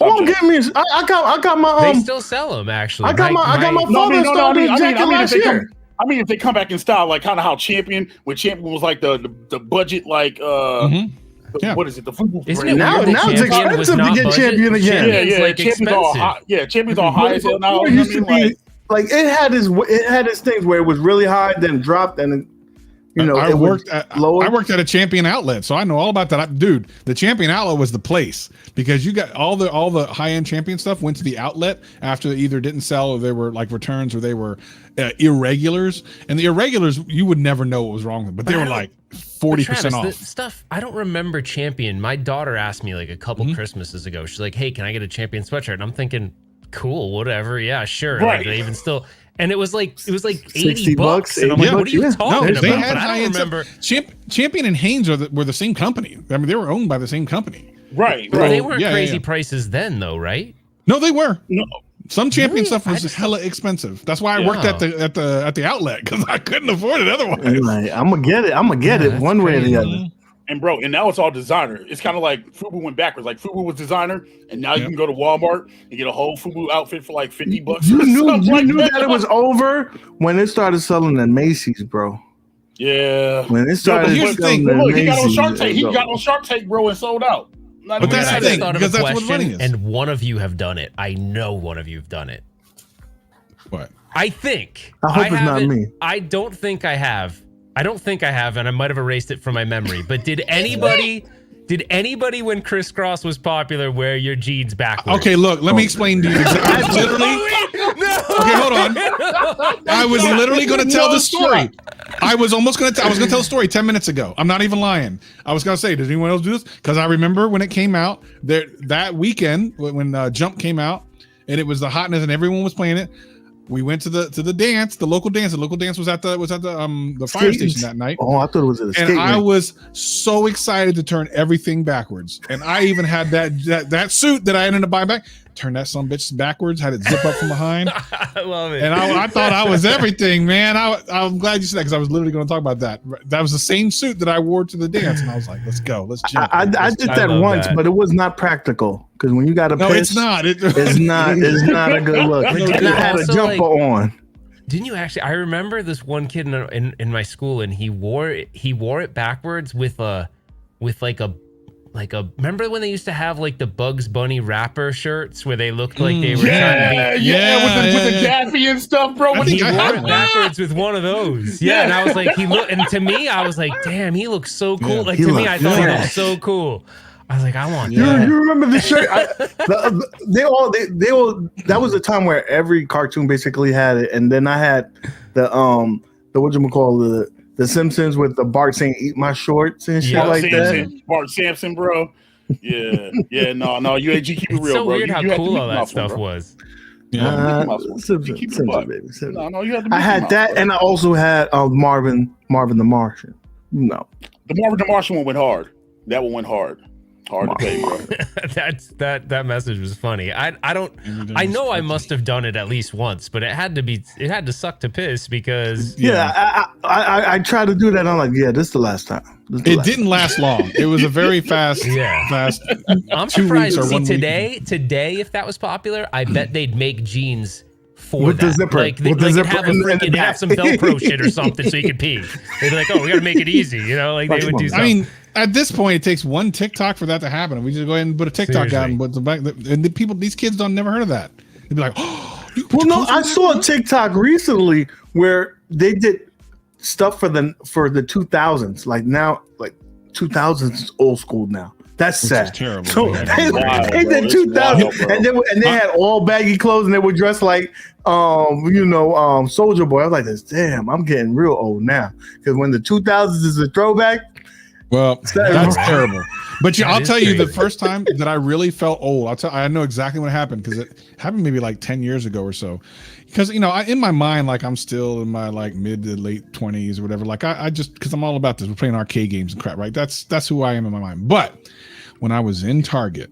Oh, get me! I got my.
They still sell them actually.
I got my father's starter jacket last year.
I mean, if they come back in style, like kind of how Champion was like the budget, like what is it? The football brand.
Now it's expensive to get Champion again.
Yeah. Champion's all high. Yeah, Champion's all high as hell now.
It used to be like it had its things where it was really high, then dropped, and
I worked at a Champion outlet, so I know all about that. Dude, the Champion outlet was the place because you got all the high-end Champion stuff went to the outlet after they either didn't sell or they were like returns or they were irregulars. And the irregulars, you would never know what was wrong with them, but they were like 40% off.
Stuff I don't remember Champion. My daughter asked me like a couple Christmases ago. She's like, "Hey, can I get a Champion sweatshirt?" And I'm thinking, "Cool, whatever. Yeah, sure."
Right.
Like, they even still. And it was like
$60
bucks. And I'm like, what are you talking about?
They
But I don't remember.
Champion and Hanes were the same company. I mean, they were owned by the same company.
Right.
But they weren't crazy prices then, though, right?
No, they were.
No.
Some Champion stuff was hella expensive. That's why I worked at the outlet because I couldn't afford it otherwise.
Like, I'm gonna get it one way or the other.
And bro, and now it's all designer. It's kind of like FUBU went backwards. Like FUBU was designer, and now you can go to Walmart and get a whole FUBU outfit for like $50.
You knew that it was over when it started selling at Macy's, bro.
Yeah.
When it started,
but here's the thing.
Look, he got on Shark Tank. He got on Shark Tank, bro, and sold out.
But that's the thing, because that's what money is.
And one of you have done it. I know one of you have done it.
What?
I think.
I hope it's not me.
I don't think I have. I don't think I have, and I might have erased it from my memory. But did anybody when crisscross was popular wear your jeans backwards?
Okay, look, let me explain to you. I okay, hold on. I was literally going to tell the story. I was going to tell the story 10 minutes ago. I'm not even lying. I was going to say, does anyone else do this? Because I remember when it came out that weekend when Jump came out, and it was the hotness, and everyone was playing it. We went to the dance, the local dance. The local dance was at the fire station that night.
Oh, I thought it was at a skate
and I
rink.
was so excited to turn everything backwards. And I even had that suit that I ended up buying back. Turn that son bitch backwards, had it zip up from behind.
I love it.
And I thought I was everything, man. I'm glad you said that because I was literally going to talk about that. That was the same suit that I wore to the dance, and I was like, "Let's go, let's jump."
I did that once, but it was not practical because when you got a piss,
it's not. It's
not a good look. And I had a jumper on.
Didn't you actually? I remember this one kid in my school, and he wore it backwards with like a. Remember when they used to have like the Bugs Bunny rapper shirts where they looked like they were trying to be
with the Daffy and stuff, bro.
He wore it backwards with one of those. Yeah, and I was like, and to me, I was like, damn, he looks so cool.
Yeah,
like to me, I thought he looked so cool. I was like, I want that.
You remember the shirt? They all. That was the time where every cartoon basically had it, and then I had the whatchamacallit, the Simpsons with the Bart saying "Eat my shorts" and shit that.
Bart Simpson, bro. Yeah, no, UAG keep it real,
it's so
bro.
weird how cool all that stuff was.
Yeah,
Simpsons, baby.
No, you have to.
I had that, and I also had Marvin the Martian. No,
the Marvin the Martian one went hard. That one went hard. Hard to pay, bro.
that message was funny. I know I must have done it at least once, but it had to suck to piss because
I tried to do that. I'm like, yeah, this is the last time.
It didn't last long. It was a very fast.
I'm surprised. See, today, if that was popular, I bet they'd make jeans for
with
that.
The zipper.
Like they'd have some Velcro shit or something so you could pee. They'd be like, oh, we got to make it easy, they would do something. I mean,
at this point, it takes one TikTok for that to happen. We just go ahead and put a TikTok out and put the back. And these kids don't never heard of that. They'd be like, oh,
well, no, I saw a TikTok recently where they did stuff for the 2000s. Like now, like 2000s is old school now. That's sad.
Terrible.
So they did 2000, and they had all baggy clothes, and they were dressed like Soldier Boy. I was like, this, damn, I'm getting real old now. Because when the 2000s is a throwback.
Well, that's terrible. But yeah, I'll tell you the first time that I really felt old. I know exactly what happened because it happened maybe like 10 years ago or so. Because in my mind, like I'm still in my like mid to late 20s or whatever. Like I just because I'm all about this. We're playing arcade games and crap, right? That's who I am in my mind. But when I was in Target,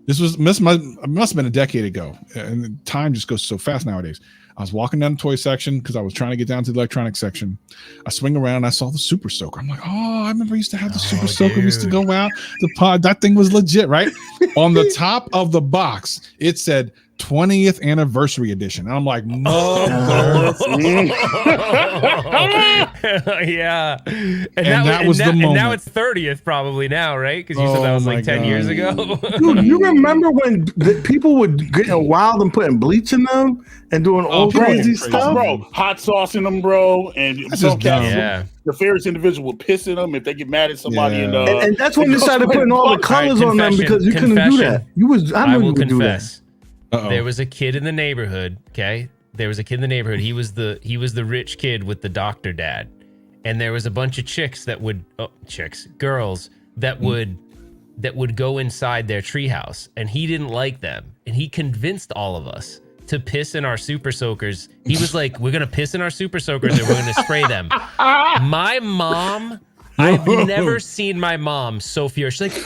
it must have been a decade ago, and time just goes so fast nowadays. I was walking down the toy section because I was trying to get down to the electronics section. I swing around, I saw the Super Soaker. I'm like, oh, I remember I used to have the Super Soaker. We used to go out. The pod, that thing was legit, right? On the top of the box, it said 20th anniversary edition. And I'm like, mother.
Yeah. And
that was the moment.
And now it's 30th probably now, right? Because you said that was like 10 years ago.
Dude, you remember when people would get wild and putting bleach in them and doing all crazy stuff?
Bro, hot sauce in them, bro. And some cats, the fairest individual would piss in them if they get mad at somebody.
And that's when they started putting all the colors on them because you couldn't do that. I will
confess. There was a kid in the neighborhood. Okay, there was a kid in the neighborhood. He was the rich kid with the doctor dad, and there was a bunch of girls that would go inside their treehouse, and he didn't like them, and he convinced all of us to piss in our Super Soakers. He was like, "We're gonna piss in our Super Soakers, and we're gonna spray them." My mom. I've never seen my mom so furious. She's like,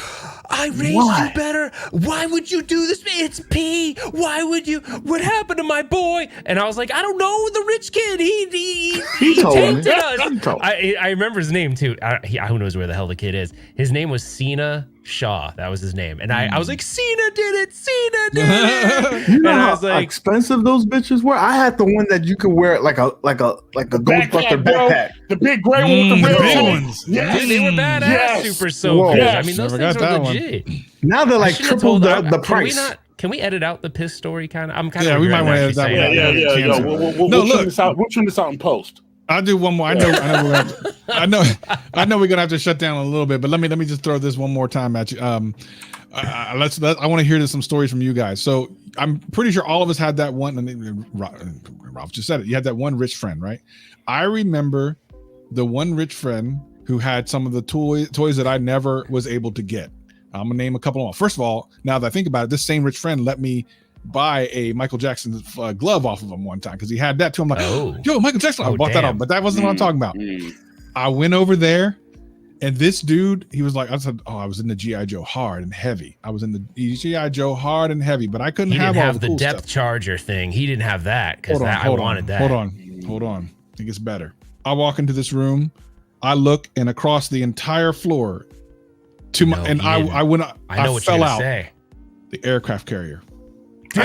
I raised you better. Why would you do this? It's pee. Why would you? What happened to my boy? And I was like, I don't know. The rich kid. He tainted us. I remember his name too. Who knows where the hell the kid is? His name was Cena Shaw. That was his name. And I was like, Cena did it. Cena did it.
You know how expensive those bitches were? I had the one that you could wear like a Ghostbuster backpack.
The big gray one with the red
ones. Yeah, they were badass Super Soakers.
Yes.
I mean, those things were legit.
Now they're like triple the price.
Can we edit out the piss story kind of? I'm kind
of.
Yeah,
we might want to edit that
one. We'll trim this out in post.
I'll do one more. I know we're gonna have to shut down a little bit, but let me just throw this one more time at you. I want to hear some stories from you guys. So I'm pretty sure all of us had that one, and Ralph just said it. You had that one rich friend, right? I remember the one rich friend who had some of the toys that I never was able to get. I'm gonna name a couple of them. First of all, now that I think about it, this same rich friend let me buy a Michael Jackson glove off of him one time because he had that too. I'm like, yo, Michael Jackson. I bought that off, but that wasn't what I'm talking about. I went over there, and this dude, he was like, I said, I was in the G.I. Joe hard and heavy. I was in the G.I. Joe hard and heavy, but I couldn't have all the cool
depth
stuff.
Charger thing. He didn't have that because I wanted that.
Hold on. It gets better. I walk into this room, I look, and across the entire floor to my, and I fell out. The aircraft carrier.
Dude,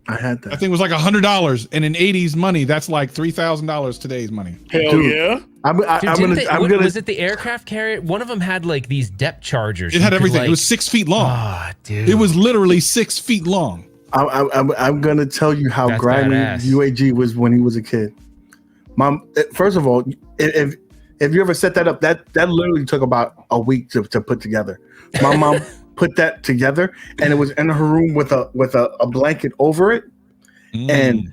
I had that.
I think it was like $100, and in 80s money, that's like $3,000 today's money.
Hell yeah!
Was it the aircraft carrier? One of them had like these depth chargers.
It had everything. It was 6 feet long.
Ah, dude.
It was literally 6 feet long.
I'm gonna tell you how grimy UAG was when he was a kid. Mom, first of all, if you ever set that up, that literally took about a week to put together. My mom put that together, and it was in her room with a blanket over it. And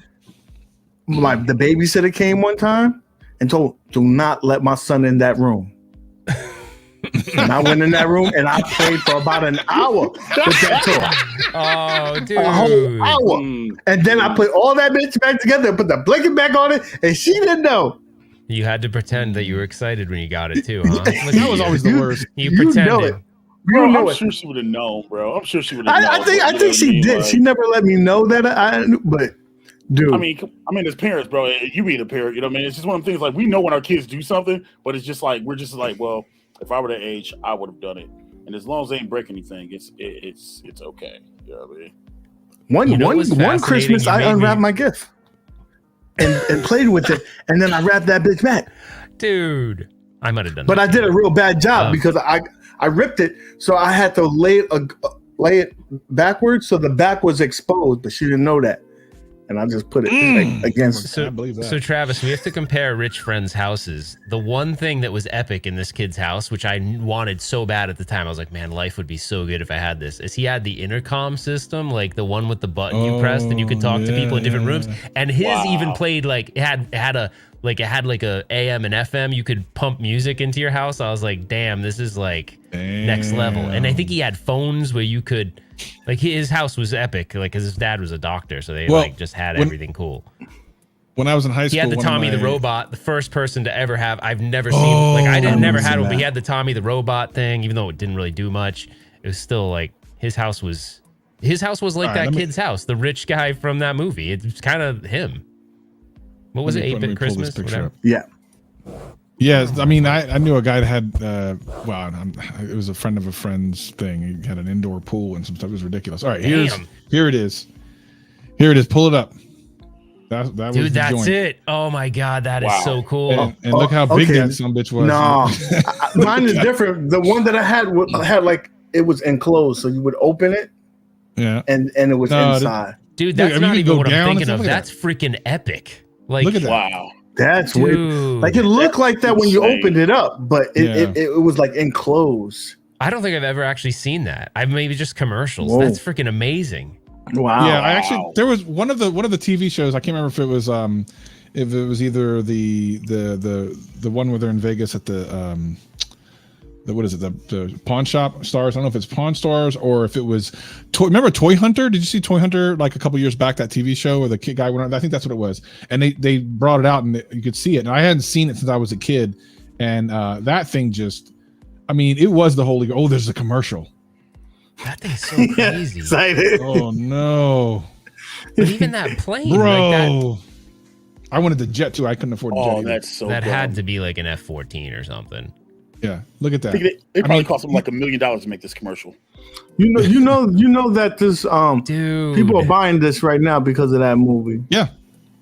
the babysitter came one time and told, do not let my son in that room. And I went in that room and I played for about an hour with that toy.
Oh, dude.
A whole hour. And then I put all that bitch back together and put the blanket back on it, and she didn't know.
You had to pretend that you were excited when you got it too, huh?
That was always the worst.
You pretended.
Know it.
Bro, I'm sure she would have known, bro. I'm sure she would have known.
I think she did. Like, she never let me know that I knew, but dude.
I mean, as parents, bro, you being a parent, you know what I mean? It's just one of the things like we know when our kids do something, but it's just like we're just like, well, if I were that age, I would have done it. And as long as they ain't break anything, it's okay. You know what I mean?
One Christmas I unwrapped my gift and played with it, and then I wrapped that bitch back.
Dude, I might have done
but
that.
I did a real bad job because I ripped it, so I had to lay it backwards, so the back was exposed, but she didn't know that, and I just put it against.
So, I believe that. So Travis, we have to compare rich friends' houses. The one thing that was epic in this kid's house, which I wanted so bad at the time, I was like, man, life would be so good if I had this. Is he had the intercom system, like the one with the button you pressed and you could talk to people in different rooms, and his even played like it had a like it had like a AM and FM. You could pump music into your house. I was like, damn, this is like next level. And I think he had phones where you could, like, his house was epic. Like, 'cause his dad was a doctor, so they like just had everything cool.
When I was in high school,
he had the Tommy the Robot, the first person to ever have. I've never seen, like, I never had one, but he had the Tommy the Robot thing. Even though it didn't really do much, it was still like his house was like that kid's house, the rich guy from that movie. It's kind of him. What was it? 8-Bit Christmas? Whatever.
Yeah.
Yeah, I mean, I knew a guy that had, it was a friend of a friend's thing. He had an indoor pool and some stuff. It was ridiculous. All right, here it is. Here it is. Pull it up. That was
Dude,
the
that's
joint.
it. Oh my God, that is so cool.
And look how big that some bitch was.
No, mine is different. The one that I had like, it was enclosed, so you would open it.
Yeah.
And it was inside.
Dude, that's not even what I'm thinking of. That's freaking epic. Like,
look at that.
Wow.
That's weird. Like, it looked like that when you opened it up, but it was like enclosed.
I don't think I've ever actually seen that. I've maybe just commercials. Whoa. That's freaking amazing.
Wow.
Yeah, I actually, there was one of the TV shows. I can't remember if it was either the one where they're in Vegas at the what is it, the pawn shop stars. I don't know if it's Pawn Stars or if it was remember Toy Hunter? Did you see Toy Hunter like a couple years back, that TV show where the kid guy went on? I think that's what it was. And they brought it out and you could see it. And I hadn't seen it since I was a kid. And that thing just, I mean, it was the holy, there's a commercial.
That thing's so crazy.
Excited.
Oh no.
But even that plane,
bro.
Like
I wanted the jet too. I couldn't afford the jet.
Oh, that's so
that
dumb.
had to be like an F-14 or something.
Yeah, look at that.
They probably cost them like $1 million to make this commercial.
You know that this
dude,
people are buying this right now because of that movie.
Yeah,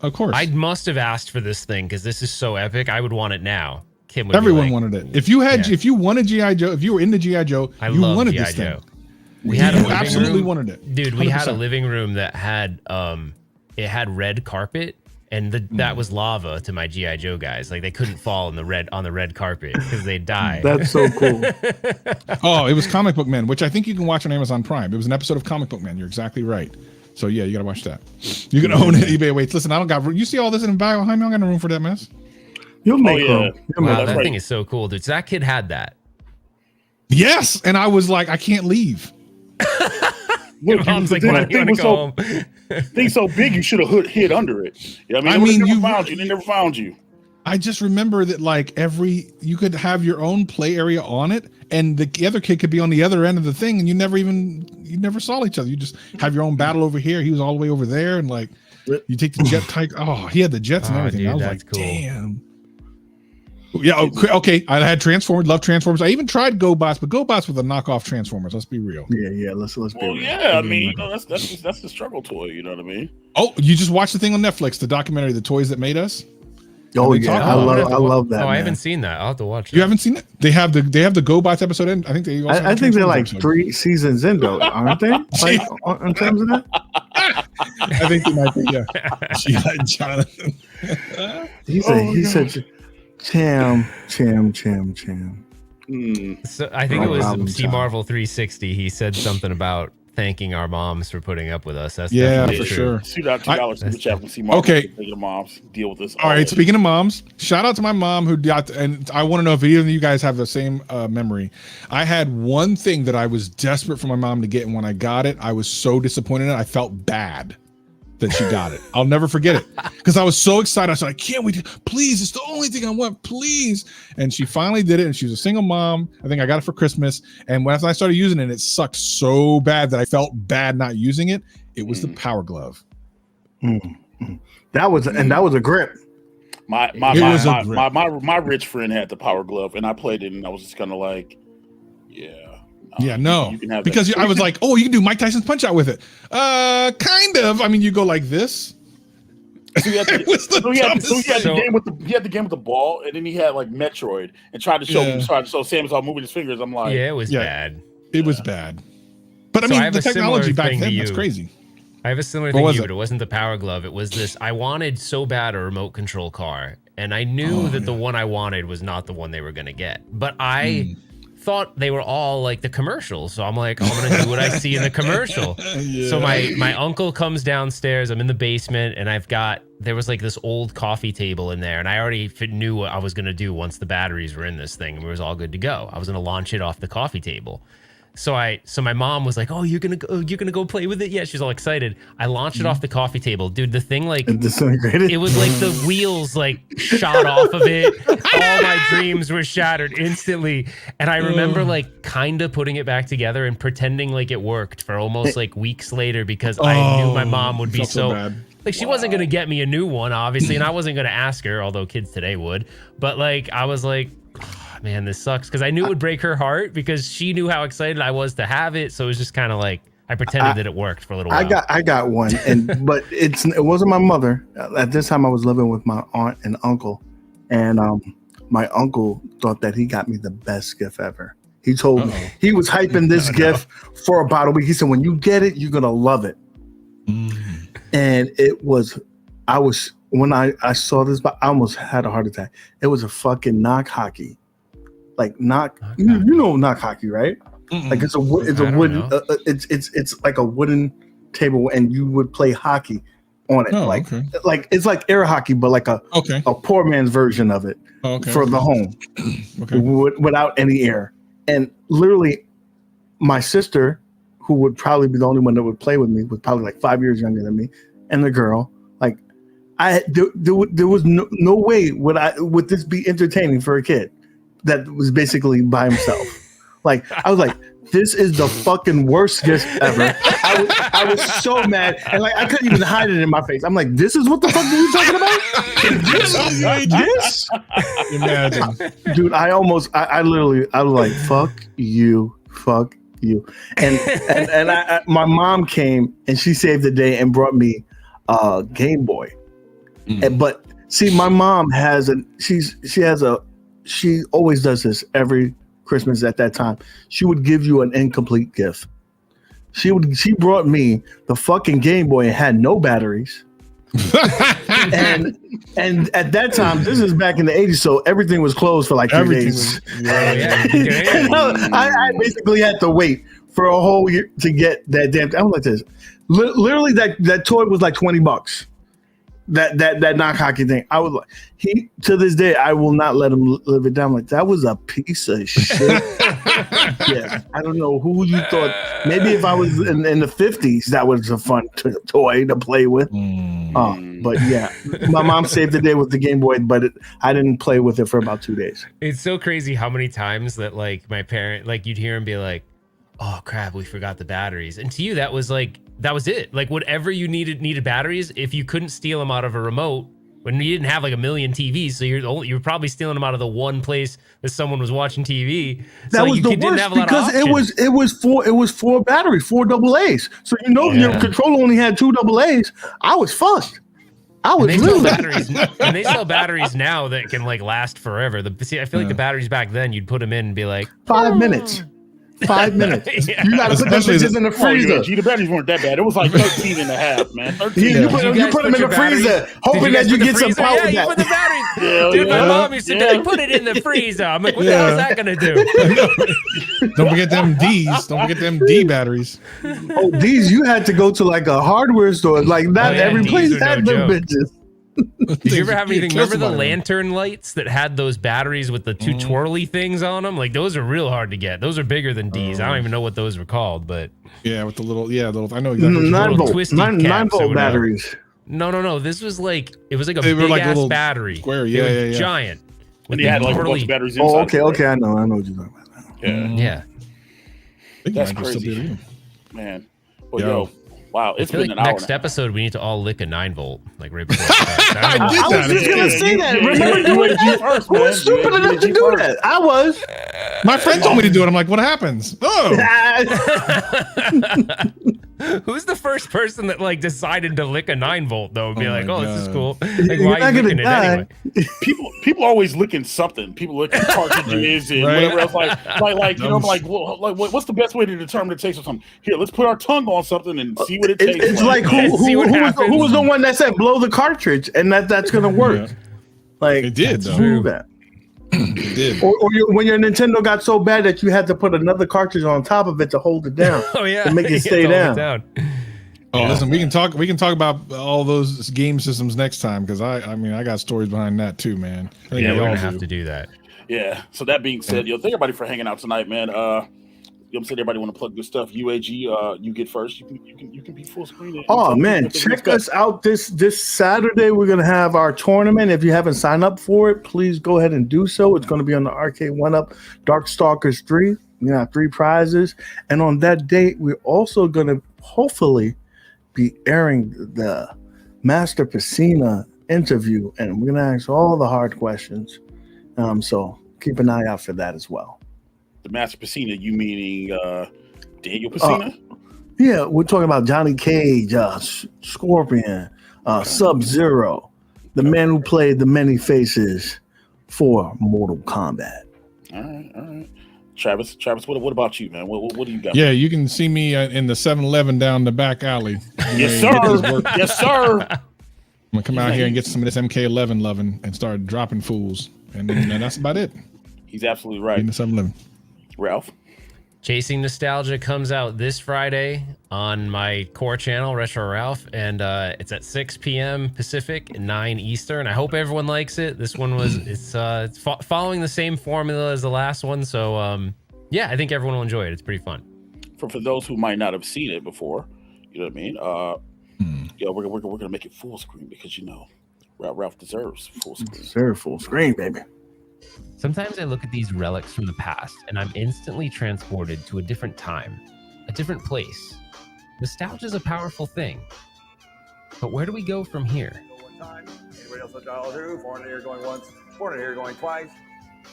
of course.
I must have asked for this thing because this is so epic. I would want it now. Kim would
Everyone
like,
wanted it. If you had, if you wanted GI Joe, if you were into GI Joe, you wanted this thing.
We had
you absolutely wanted it,
dude. We 100%. Had a living room that had it had red carpet. And that was lava to my GI Joe guys. Like, they couldn't fall on the red carpet because they'd die.
That's so cool.
Oh, it was Comic Book Man, which I think you can watch on Amazon Prime. It was an episode of Comic Book Man. You're exactly right. So yeah, you gotta watch that. You can own it. eBay waits. Listen, I don't got. You see all this in the bag behind me? I don't got no room for that mess.
You'll make
room. Wow, that thing is so cool, dude. So that kid had that.
Yes, and I was like, I can't leave.
Your mom's like, why do you want to go home?
Thing's so big, you should have hid under it. You know what I mean, they never found you.
I just remember that like you could have your own play area on it, and the other kid could be on the other end of the thing, and you never saw each other. You just have your own battle over here. He was all the way over there, and like you take the jet type. Oh, he had the jets and everything.
Dude,
I was
that's
like,
cool.
damn. Yeah, okay. I had Transformers, love Transformers. I even tried GoBots, but GoBots were the knockoff Transformers. Let's be real.
Yeah. Let's be real.
Yeah, I mean, that's the struggle toy. You know what I mean?
Oh, you just watched the thing on Netflix, the documentary, "The Toys That Made Us."
Oh yeah, I love that.
Oh,
man.
I haven't seen that. I'll have to watch it.
You haven't seen it? They have the GoBots episode in. I think they. Also
I think they're like 3 seasons in though, aren't they? Like in terms of that.
I think they might be. Yeah. Jonathan.
He said. Cham.
So I think it was C Marvel 360. He said something about thanking our moms for putting up with us. That's
for sure.
Shoot out $2 in the chat from C Marvel.
Okay.
Your moms deal with this.
All right. Speaking of moms, shout out to my mom who got. And I want to know if either of you guys have the same memory. I had one thing that I was desperate for my mom to get, and when I got it, I was so disappointed in it. I felt bad that she got it. I'll never forget it because I was so excited. I said, I can't wait. Please, it's the only thing I want. Please. And she finally did it. And she was a single mom. I think I got it for Christmas. And when I started using it, it sucked so bad that I felt bad not using it. It was the Power Glove.
That was a grip.
My rich friend had the Power Glove, and I played it, and I was just kind of like, yeah.
No, because I was like, oh, you can do Mike Tyson's Punch Out with it. Kind of. I mean, you go like this.
So he had the game with the ball, and then he had like Metroid, and tried to show Samus all moving his fingers. I'm like,
it was bad.
It was bad. But I mean, the technology back then was crazy.
I have a similar thing to you, but it wasn't the Power Glove. It was this. I wanted so bad a remote control car, and I knew that the one I wanted was not the one they were going to get. But I thought they were all like the commercials. So I'm like, I'm gonna do what I see in the commercial.
Yeah.
So my uncle comes downstairs. I'm in the basement, and there was like this old coffee table in there, and I already knew what I was gonna do once the batteries were in this thing, and it was all good to go. I was gonna launch it off the coffee table. So my mom was like, "Oh, you're gonna go play with it?" Yeah, she's all excited. I launched it off the coffee table, dude. The thing like
disintegrated.
it was like the wheels like shot off of it. All my dreams were shattered instantly. And I remember like kind of putting it back together and pretending like it worked for almost like weeks later because I knew my mom would be so
bad.
like she wasn't gonna get me a new one, obviously, and I wasn't gonna ask her, although kids today would. But like I was like, man, this sucks, because I knew it would break her heart because she knew how excited I was to have it. So it was just kind of like I pretended that it worked for a little while.
I got one, but it wasn't my mother. At this time, I was living with my aunt and uncle, and my uncle thought that he got me the best gift ever. He told me he was hyping this gift for about a week. He said, "When you get it, you're gonna love it." And when I saw this, I almost had a heart attack. It was a fucking knock hockey. Like you know knock hockey, right? Like it's a wooden it's like a wooden table, and you would play hockey on it. Like it's like air hockey, but like a poor man's version of it for the home, without any air. And literally, my sister, who would probably be the only one that would play with me, was probably like 5 years younger than me, and the girl, like there was no way would this be entertaining for a kid that was basically by himself. Like I was like, this is the fucking worst gift ever. I was so mad, and like I couldn't even hide it in my face. I'm like, this is what the fuck are you talking about? This?
Imagine,
dude. I was like, fuck you. And my mom came and she saved the day and brought me a Game Boy. But see, my mom she always does this every Christmas at that time. She would give you an incomplete gift. She brought me the fucking Game Boy and had no batteries. and at that time, this is back in the 80s, so everything was closed for like 3 days. I basically had to wait for a whole year to get that damn. I'm like this. Literally, that toy was like $20. That knock hockey thing. I was like, to this day, I will not let him live it down. Like, that was a piece of shit. Yeah, I don't know who you thought. Maybe if I was in the 50s, that was a fun toy to play with. But yeah, my mom saved the day with the Game Boy, but I didn't play with it for about 2 days.
It's so crazy how many times that like my parent, like you'd hear him be like, "Oh crap, we forgot the batteries," and to you that was it. Like whatever you needed batteries. If you couldn't steal them out of a remote, when you didn't have like a million TVs, so you're probably stealing them out of the one place that someone was watching TV.
That
so
was
you
the
didn't
worst
have a lot
because
of options.
it was 4 batteries, 4 AA's. So your controller only had 2 AA's. I was fucked. I was
and they sell batteries now that can like last forever. I feel like the batteries back then, you'd put them in and be like
5 minutes. 5 minutes. You gotta put those bitches in the freezer.
The batteries weren't that bad. It was like 13 and a half, man. 13.
You put them in the freezer, hoping that you get some power.
Yeah, you put the batteries. Dude, my mom used to be like, put it in the freezer. I'm like, what the hell is that gonna do?
Don't forget them D's. Don't forget them D batteries.
Oh, D's, you had to go to like a hardware store. Like not every place had them bitches.
Did you ever have anything? Remember the lantern lights that had those batteries with the 2 twirly things on them? Like those are real hard to get. Those are bigger than D's. I don't even know what those were called, but
yeah, with the little I know exactly.
9 volt batteries.
No. This was like it was like a big ass battery.
Square,
giant.
When you had like a bunch of batteries inside.
Oh, okay. I know what you're talking about now.
Yeah.
That's crazy, man. Well, yo. Wow, it's been an hour.
Next episode, we need to all lick a 9 volt, like right before.
I was just gonna say that. Remember doing that? Who was stupid enough to do that? I was.
My friend told me to do it. I'm like, what happens? Oh.
Who's the first person that like decided to lick a 9 volt though? And be like, oh, this is cool. Like,
You're
why
not
are you
gonna
licking it
die.
anyway?
People always licking something. People licking cartridges and whatever else. Like you know, I'm like, well, like what's the best way to determine the taste of something? Here, let's put our tongue on something and see what it tastes
It's like who was the one that said blow the cartridge and that's gonna work? Like
it did.
That.
It did.
Or when your Nintendo got so bad that you had to put another cartridge on top of it to hold it down.
Oh yeah,
to make it stay down.
Oh, listen, we can talk about all those game systems next time because I got stories behind that too, man.
Yeah, we're gonna have to do that.
Yeah. So that being said, thank everybody for hanging out tonight, man. I'm saying everybody want to plug good stuff. UAG, you get first. You can be full screen.
Oh man, check us out this Saturday. We're gonna have our tournament. If you haven't signed up for it, please go ahead and do so. It's gonna be on the Arcade 1-Up Darkstalkers 3. We have 3 prizes, and on that date, we're also gonna hopefully be airing the Master Piscina interview, and we're gonna ask all the hard questions. So keep an eye out for that as well.
The Master Piscina, you meaning Daniel Piscina?
Yeah, we're talking about Johnny Cage, Scorpion, Sub-Zero, the man who played the many faces for Mortal Kombat.
All right. Travis, what about you, man? What do you got?
Yeah, you can see me in the 7-Eleven down the back alley.
Yes, sir. Yes, sir.
I'm gonna come out here and get some of this MK11 loving and start dropping fools, and then that's about it.
He's absolutely right.
In the 7-Eleven.
Ralph.
Chasing Nostalgia comes out this Friday on my core channel, Retro Ralph, and it's at 6 p.m. Pacific, 9 Eastern. I hope everyone likes it. This one it's following the same formula as the last one, so yeah, I think everyone will enjoy it. It's pretty fun.
For those who might not have seen it before, you know what I mean? Yeah, we're gonna make it full screen because Ralph deserves full screen.
Deserve full screen, baby.
Sometimes I look at these relics from the past and I'm instantly transported to a different time, a different place. Nostalgia is a powerful thing. But where do we go from here?
One time. Anybody else want $1 $400 here going once, $400 here going twice.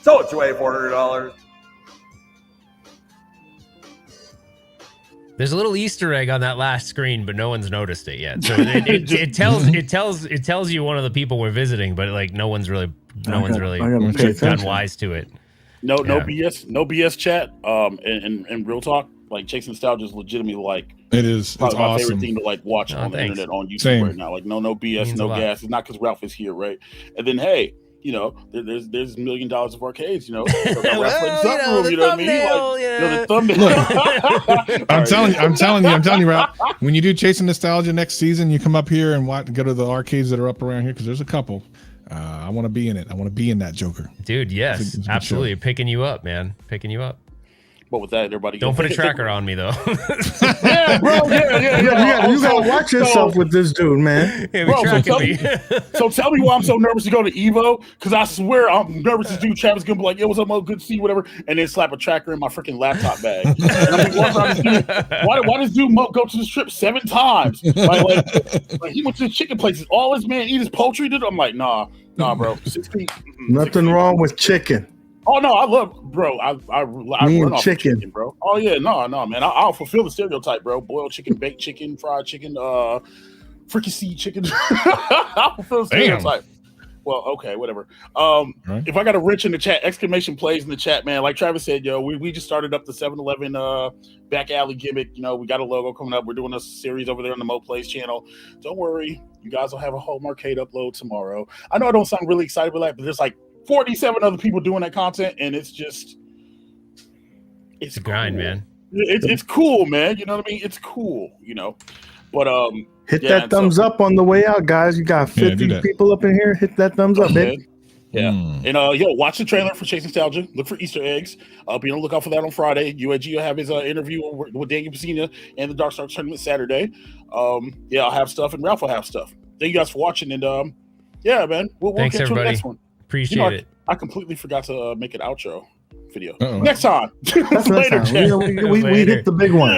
So it's away $400.
There's a little Easter egg on that last screen, but no one's noticed it yet. So it tells you one of the people we're visiting, but like no one's really gotten wise to it.
No BS chat. And real talk, like Chasing Nostalgia is legitimately like
it's
probably my
awesome.
favorite thing to like watch on the internet on YouTube
Same.
right now. Like no BS, no gas. It's not because Ralph is here, right? And then hey, you know, there's $1 million of arcades, you know. The thumbnail.
I'm telling you, Ralph. When you do Chasing Nostalgia next season, you come up here and go to the arcades that are up around here because there's a couple. I want to be in it. I want to be in that Joker,
dude. Yes, absolutely. Picking you up, man. Picking you up.
But with that, everybody
don't put a tracker on me though.
Yeah, bro. Yeah.
You gotta watch yourself with this dude, man.
Yeah,
bro, so tell me why I'm so nervous to go to Evo, because I swear I'm nervous to do. Travis gonna be like, "Yo, what's up, Mo? Good to see you, whatever," and then slap a tracker in my freaking laptop bag. And I'm like, why does dude Mo go to this trip 7 times? Like he went to the chicken places. All this man eat is poultry. Dude, I'm like, nah, bro. 6 feet.
Nothing wrong with chicken.
Oh no, I love, bro. I run off
chicken,
bro. Oh yeah, no, man. I'll fulfill the stereotype, bro. Boiled chicken, baked chicken, fried chicken, fricassee chicken. I'll fulfill the stereotype. Well, okay, whatever.
Right.
If I got a rich in the chat, exclamation plays in the chat, man. Like Travis said, yo, we just started up the 7-Eleven back alley gimmick. You know, we got a logo coming up. We're doing a series over there on the Mo Plays channel. Don't worry, you guys will have a home arcade upload tomorrow. I know I don't sound really excited about that, but there's like 47 other people doing that content, and it's
a grind,
cool.
Man.
It's cool, man. You know what I mean? It's cool, you know. But
hit that thumbs up on the way out, guys. You got 50 people up in here. Hit that thumbs up, baby.
Yeah. And watch the trailer for Chasing Nostalgia. Look for Easter eggs. Be on the lookout for that on Friday. UAG will have his interview with Daniel Piscina and the Darkstalkers tournament Saturday. I'll have stuff, and Ralph will have stuff. Thank you guys for watching, and yeah, man. We'll
Thanks,
get to
everybody.
the next one.
Appreciate it.
I completely forgot to make an outro video.
Uh-oh.
Next time.
That's next time. We hit the big one.